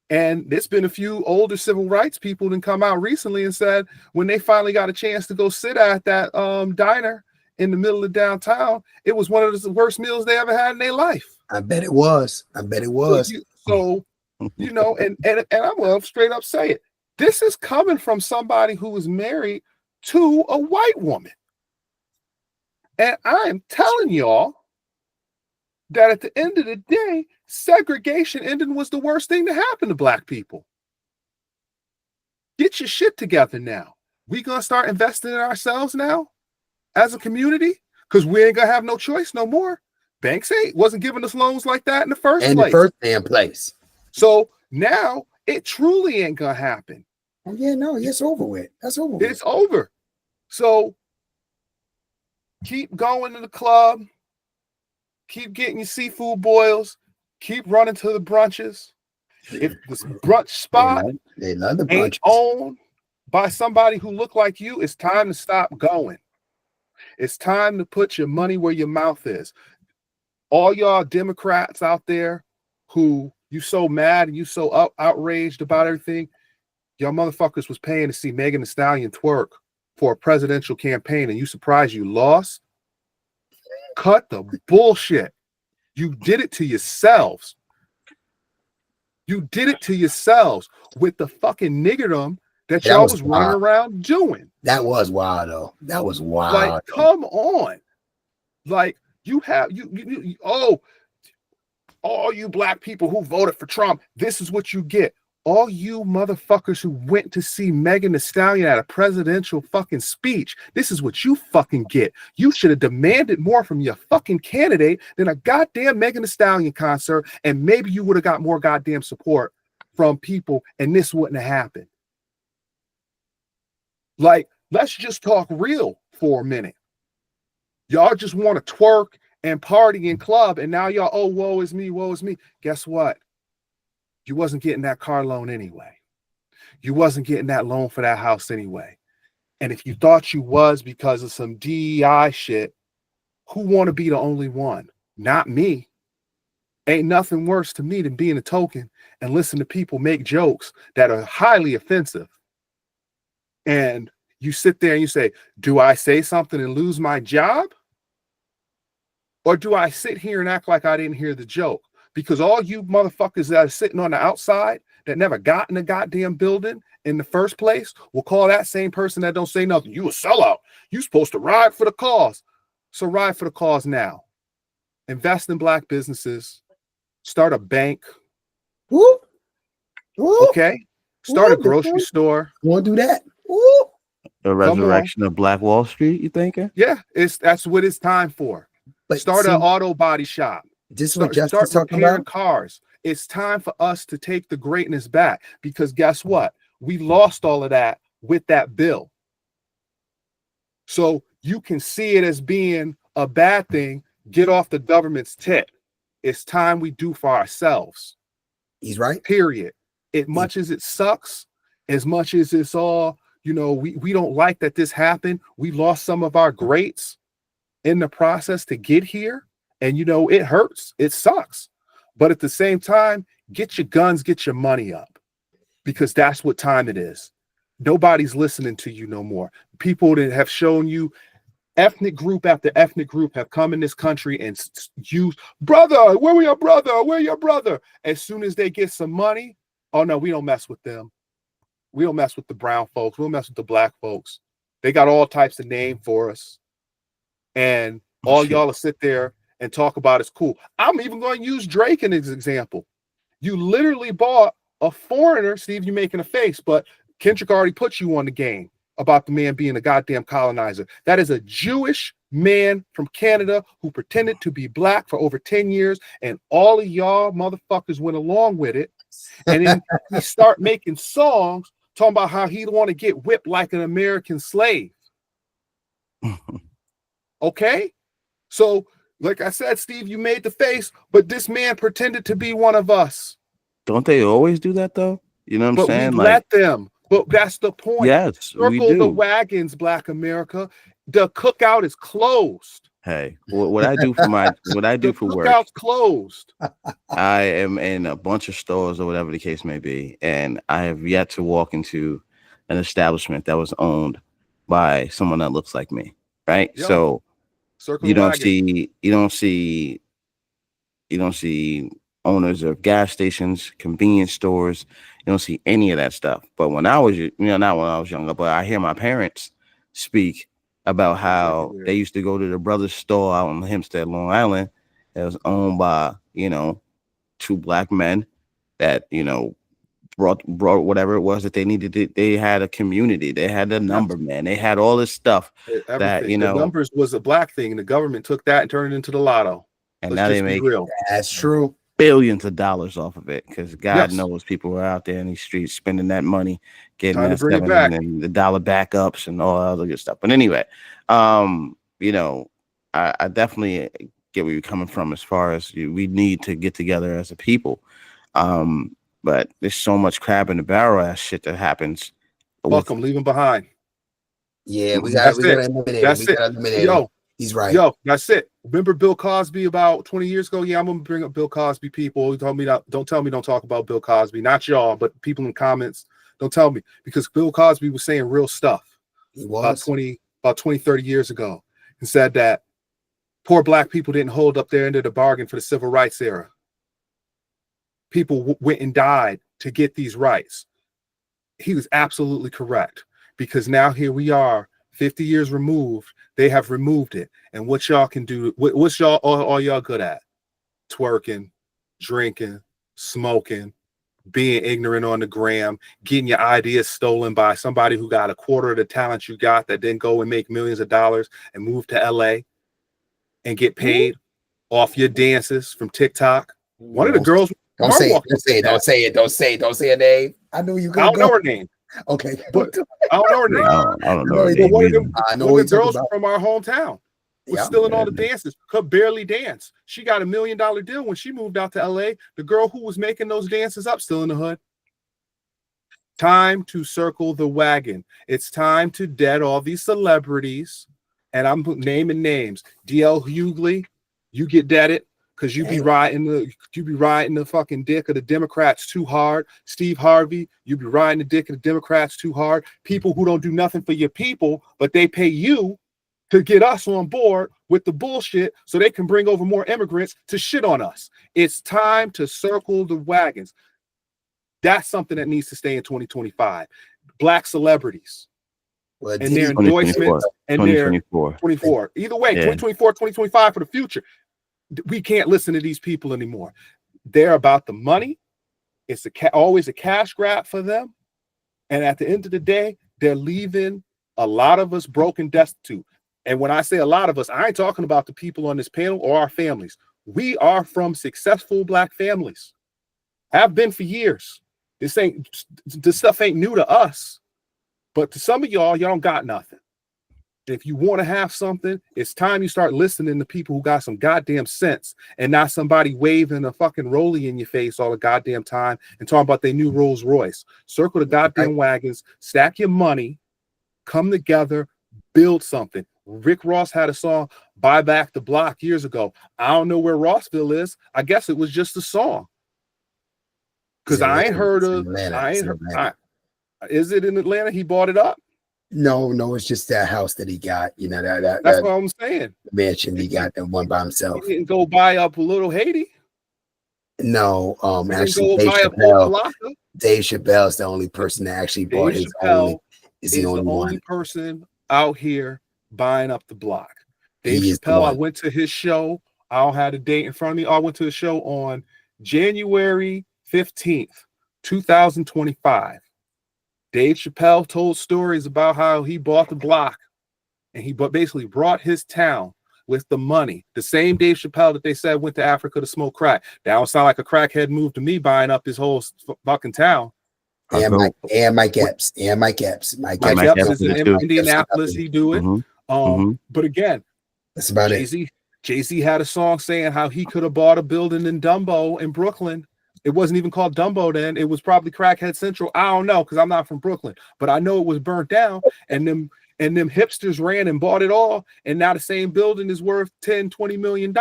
And there's been a few older civil rights people that come out recently and said when they finally got a chance to go sit at that diner in the middle of downtown, it was one of the worst meals they ever had in their life. I bet it was. So and I'm going to straight up say it. This is coming from somebody who was married to a white woman. And I am telling y'all that at the end of the day, segregation ending was the worst thing to happen to black people. get your shit together now. We gonna start investing in ourselves now as a community because we ain't gonna have no choice no more. Banks wasn't giving us loans like that in the first place. In the first damn place. So now it truly ain't gonna happen. Oh yeah, no, it's over with. That's over with. It's over. So keep going to the club, keep getting your seafood boils, keep running to the brunches. If this brunch spot they love the ain't owned by somebody who look like you, it's time to stop going. It's time to put your money where your mouth is. All y'all Democrats out there who you so mad and you so outraged about everything, y'all motherfuckers was paying to see Megan Thee Stallion twerk for a presidential campaign and you surprised you lost? Cut the bullshit. You did it to yourselves. You did it to yourselves with the fucking niggerdom that y'all was running around doing. That was wild, though. That was wild. Like, come on. Like, you have, all you black people who voted for Trump, this is what you get. All you motherfuckers who went to see Megan Thee Stallion at a presidential fucking speech, this is what you fucking get. You should have demanded more from your fucking candidate than a goddamn Megan Thee Stallion concert, and maybe you would have got more goddamn support from people, and this wouldn't have happened. Like, let's just talk real for a minute. Y'all just want to twerk and party and club, and now y'all, oh, woe is me, woe is me. Guess what? You wasn't getting that car loan anyway. You wasn't getting that loan for that house anyway. And if you thought you was because of some DEI shit, who want to be the only one? Not me. Ain't nothing worse to me than being a token and listen to people make jokes that are highly offensive. And you sit there and you say, do I say something and lose my job? Or do I sit here and act like I didn't hear the joke? Because all you motherfuckers that are sitting on the outside that never got in the goddamn building in the first place will call that same person that don't say nothing, you a sellout. You supposed to ride for the cause. So ride for the cause now. Invest in black businesses. Start a bank. Whoop. Whoop. Okay? Start a grocery store. Want to do that? Whoop. The resurrection of Black Wall Street, you thinking? Yeah, that's what it's time for. But start an auto body shop. This is what Justice talking about. Cars. It's time for us to take the greatness back because guess what? We lost all of that with that bill. So you can see it as being a bad thing. Get off the government's tit. It's time we do for ourselves. He's right. Period. As much as it sucks, as much as it's all, we don't like that this happened. We lost some of our greats in the process to get here. And, it hurts. It sucks. But at the same time, get your guns, get your money up because that's what time it is. Nobody's listening to you no more. People that have shown you ethnic group after ethnic group have come in this country and used, brother, where your brother? Where your brother? As soon as they get some money, oh, no, we don't mess with them. We don't mess with the brown folks. We don't mess with the black folks. They got all types of name for us. And all y'all will sit there and talk about it's cool. I'm even going to use Drake in this example. You literally bought a foreigner. Steve, you're making a face, but Kendrick already put you on the game about the man being a goddamn colonizer. That is a Jewish man from Canada who pretended to be black for over 10 years, and all of y'all motherfuckers went along with it. And then he start making songs talking about how he want to get whipped like an American slave. Okay? So, like I said, Steve, you made the face, but this man pretended to be one of us. Don't they always do that, though? You know what I'm saying? We let them. But that's the point. Yes, Circle we do. the wagons, Black America. The cookout is closed. Hey, what I do for work. Cookout's closed. I am in a bunch of stores or whatever the case may be, and I have yet to walk into an establishment that was owned by someone that looks like me. Right? Yep. So Circle you the don't see owners of gas stations, convenience stores. You don't see any of that stuff. But when I was, not when I was younger, but I hear my parents speak about how they used to go to the Brothers store out in Hempstead, Long Island. That was owned by, two black men that, brought whatever it was that they needed. They had a community. They had a number man. They had all this stuff that, Everything. The numbers was a black thing, and the government took that and turned it into the lotto. and Let's now they just be make real. That's true. billions of dollars off of it, because God Yes. knows people were out there in these streets spending that money, getting Time to that bring it seven back. and the dollar backups and all that other good stuff. But anyway, you know, I definitely get where you're coming from as far as we need to get together as a people. But there's so much crab in the barrel ass shit that happens. Fuck them, leave them behind. Yeah, we That's gotta it. eliminate That's him. We it. gotta eliminate him. Yo, He's right. Yo, that's it. Remember Bill Cosby about 20 years ago? Yeah, I'm gonna bring up Bill Cosby. People, he told me don't tell me don't talk about Bill Cosby. Not y'all, but people in the comments. Don't tell me, because Bill Cosby was saying real stuff. He was about 20, 30 years ago, and said that poor black people didn't hold up their end of the bargain for the civil rights era. People went and died to get these rights. He was absolutely correct, because now here we are, 50 years removed. They have removed it. And what y'all can do, what's y'all all y'all good at? Twerking, drinking, smoking, being ignorant on the gram, getting your ideas stolen by somebody who got a quarter of the talent you got, that then go and make millions of dollars and move to LA and get paid off your dances from TikTok. One of the girls, don't say it, Dave. I knew you could. I don't know her name. Okay, but I don't know her name. I don't know her But name one either. of the girls from our hometown was still in all the Yeah. dances, could barely dance. She got $1 million deal when she moved out to LA. The girl who was making those dances up still in the hood. Time to circle the wagon. It's time to dead all these celebrities. And I'm naming names. DL Hughley, you get deaded because you be riding the fucking dick of the Democrats too hard. Steve Harvey, you be riding the dick of the Democrats too hard. People who don't do nothing for your people, but they pay you to get us on board with the bullshit so they can bring over more immigrants to shit on us. It's time to circle the wagons. That's something that needs to stay in 2025. Black celebrities. Well, and their endorsements and their 24. Either way, 2024, 2025 for the future. We can't listen to these people anymore. They're about the money. It's always a cash grab for them. And at the end of the day, they're leaving a lot of us broken, destitute. And when I say a lot of us, I ain't talking about the people on this panel or our families. We are from successful Black families. Have been for years. This stuff ain't new to us. But to some of y'all don't got nothing. If you want to have something, it's time you start listening to people who got some goddamn sense, and not somebody waving a fucking rollie in your face all the goddamn time and talking about their new Rolls Royce. Circle the goddamn wagons, stack your money, come together, build something. Rick Ross had a song, Buy Back the Block, years ago. I don't know where Rossville is. I guess it was just a song. Because I ain't heard of is it in Atlanta? He bought it up? No, it's just that house that he got. You know, that's what I'm saying. Mansion he got, that one by himself. He didn't go buy up a little Haiti. No, actually, Dave Chappelle's the only person that actually bought his own. Is the only person out here buying up the block. Dave Chappelle, I went to his show. I don't have the date in front of me. I went to the show on January 15th, 2025. Dave Chappelle told stories about how he bought the block, and he basically brought his town with the money. The same Dave Chappelle that they said went to Africa to smoke crack. That don't sound like a crackhead move to me, buying up his whole fucking town. And Mike Epps. Mike Epps is in Indianapolis. He do it. But again, that's about Jay-Z had a song saying how he could have bought a building in Dumbo in Brooklyn. It wasn't even called Dumbo then. It was probably Crackhead Central. I don't know, because I'm not from Brooklyn, but I know it was burnt down, and them hipsters ran and bought it all, and now the same building is worth $10-20 million.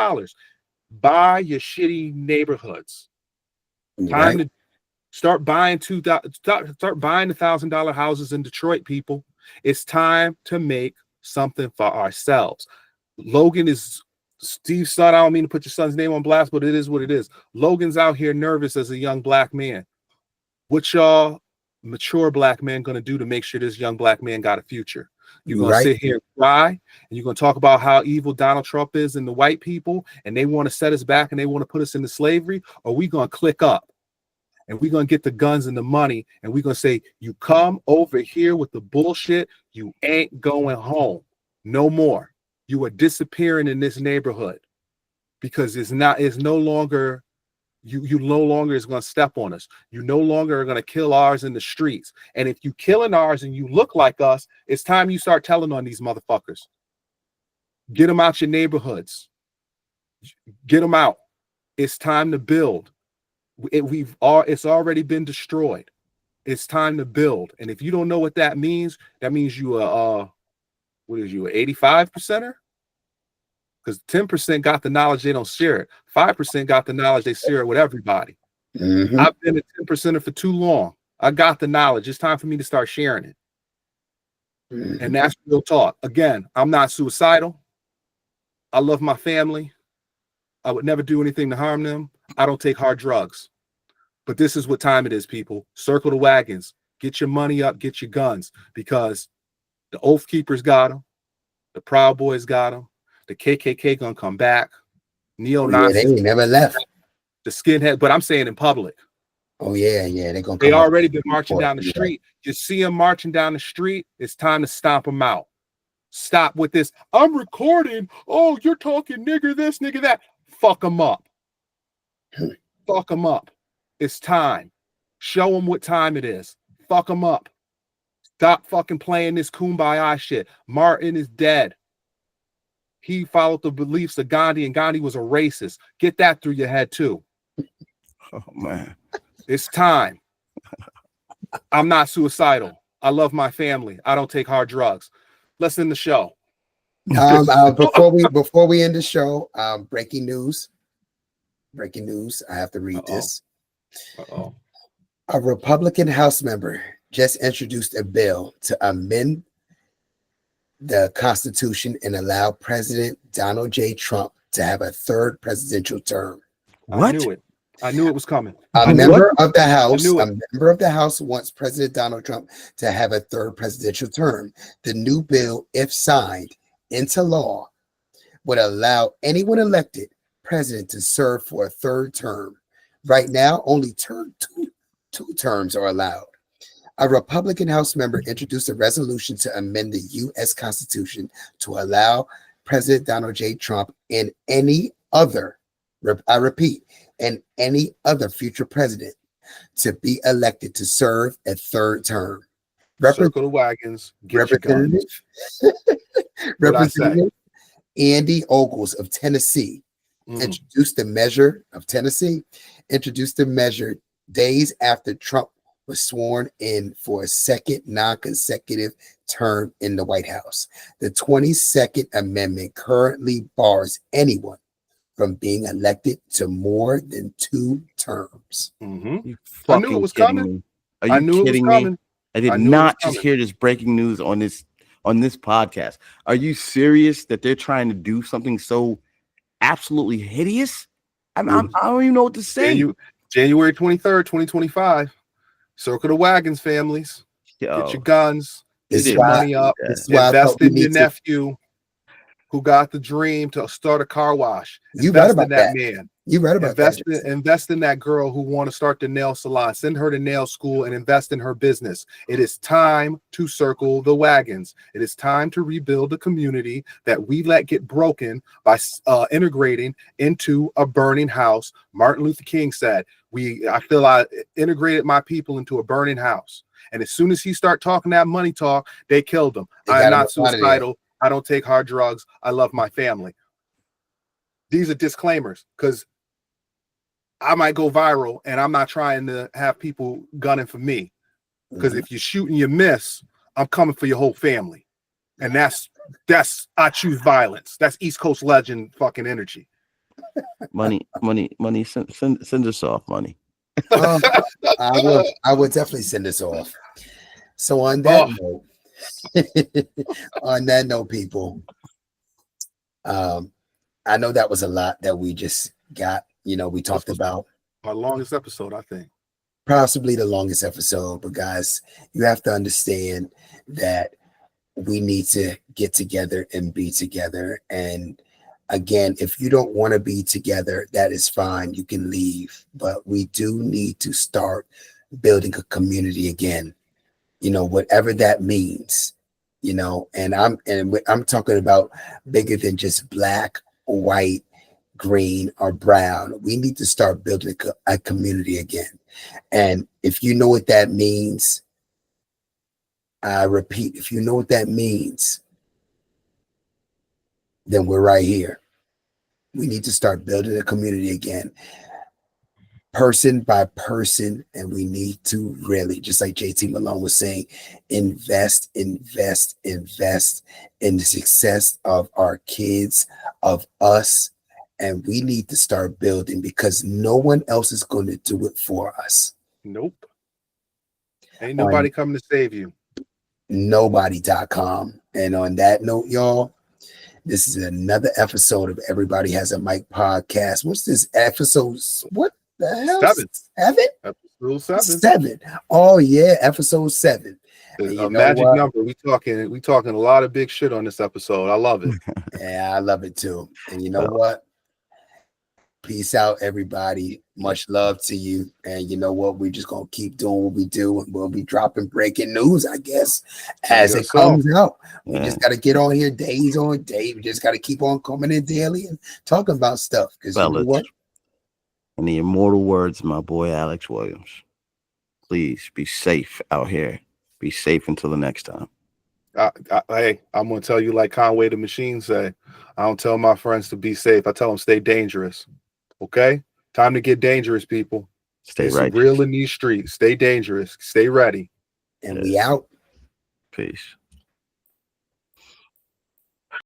Buy your shitty neighborhoods. Time to start buying $1,000 houses in Detroit, people. It's time to make something for ourselves. Logan is Steve's son. I don't mean to put your son's name on blast, but it is what it is. Logan's out here nervous as a young Black man. What y'all mature Black men gonna do to make sure this young Black man got a future? You're gonna sit here and cry, and you're gonna talk about how evil Donald Trump is and the white people, and they want to set us back and they want to put us into slavery, or we gonna click up and we're going to get the guns and the money, and we're going to say, you come over here with the bullshit, you ain't going home no more. You are disappearing in this neighborhood because it's no longer, you no longer is going to step on us. You no longer are going to kill ours in the streets. And if you killing ours and you look like us, it's time you start telling on these motherfuckers. Get them out your neighborhoods. Get them out. It's time to build. It's already been destroyed. It's time to build. And if you don't know what that means you are what is you, an 85%er? Because 10% got the knowledge, they don't share it. 5% got the knowledge, they share it with everybody. Mm-hmm. I've been a 10%er for too long. I got the knowledge. It's time for me to start sharing it. Mm-hmm. And that's real talk. Again, I'm not suicidal. I love my family. I would never do anything to harm them. I don't take hard drugs. But this is what time it is, people. Circle the wagons. Get your money up. Get your guns. Because the Oath Keepers got them. The Proud Boys got them. The KKK gonna come back. Neo-Nazis. Yeah, they ain't never left. The skinhead. But I'm saying in public. Oh, yeah. They're gonna come. They already been marching down the street. You see them marching down the street. It's time to stomp them out. Stop with this. I'm recording. Oh, you're talking nigger this, nigger that. Fuck them up. Fuck them up. It's time. Show them what time it is. Fuck them up. Stop fucking playing this kumbaya shit. Martin is dead. He followed the beliefs of Gandhi, and Gandhi was a racist. Get that through your head too. Oh man. It's time. I'm not suicidal. I love my family. I don't take hard drugs. Let's end the show. Before we end the show, breaking news. I have to read this. A Republican House member just introduced a bill to amend the Constitution and allow President Donald J. Trump to have a third presidential term. What? I knew it was coming. A member of the House wants President Donald Trump to have a third presidential term. The new bill, if signed into law, would allow anyone elected president to serve for a third term. Right now, only two terms are allowed. A Republican House member introduced a resolution to amend the U.S. Constitution to allow President Donald J. Trump and any other, I repeat, and any other future president to be elected to serve a third term. Circle the wagons. Representative Andy Ogles of Tennessee introduced the measure days after Trump was sworn in for a second non-consecutive term in the White House. The 22nd Amendment currently bars anyone from being elected to more than 2 terms. You I knew it was coming. Me? Are you kidding me? I did not just hear this breaking news on this podcast. Are you serious that they're trying to do something so absolutely hideous? I don't even know what to say. January 23rd, 2025. Circle the wagons, families. Get your guns. Get your money up. Invest in your nephew who got the dream to start a car wash. You read about that man. You read about that. Invest in that girl who want to start the nail salon. Send her to nail school and invest in her business. It is time to circle the wagons. It is time to rebuild the community that we let get broken by integrating into a burning house. Martin Luther King said, I feel I integrated my people into a burning house. And as soon as he start talking that money talk, they killed him. I am not suicidal. I don't take hard drugs. I love my family. These are disclaimers because I might go viral and I'm not trying to have people gunning for me. Because if you shoot and you miss, I'm coming for your whole family. And that's I choose violence. That's East Coast legend fucking energy. Money. Send us off, money. I would definitely send us off. So on that note, people, I know that was a lot that we just got. We talked about our longest episode, I think. Possibly the longest episode, but guys, you have to understand that we need to get together and be together. And again, if you don't want to be together, that is fine. You can leave. But we do need to start building a community again, whatever that means, and I'm talking about bigger than just black, white, green, or brown. We need to start building a community again. And if you know what that means, I repeat, if you know what that means, then we're right here. We need to start building a community again, person by person, and we need to really, just like JT Malone was saying, invest in the success of our kids, of us, and we need to start building because no one else is going to do it for us. Nope. Ain't nobody coming to save you. Nobody.com. And on that note, y'all, this is another episode of Everybody Has a Mic podcast. What's this episode? What the hell? 7. Episode 7. 7. Oh yeah, episode 7. A magic number. We talking a lot of big shit on this episode. I love it. Yeah, I love it too. And you know what? Peace out, everybody. Much love to you. And you know what? We're just gonna keep doing what we do, and we'll be dropping breaking news, I guess, as it comes out. We just gotta get on here days on day. We just gotta keep on coming in daily and talking about stuff. Because you know what? In the immortal words of my boy Alex Williams, please be safe out here. Be safe until the next time. Hey, I'm gonna tell you like Conway the Machine say. I don't tell my friends to be safe. I tell them stay dangerous. Okay, time to get dangerous, people. Stay right. Real in these streets. Stay dangerous. Stay ready. And we out. Peace.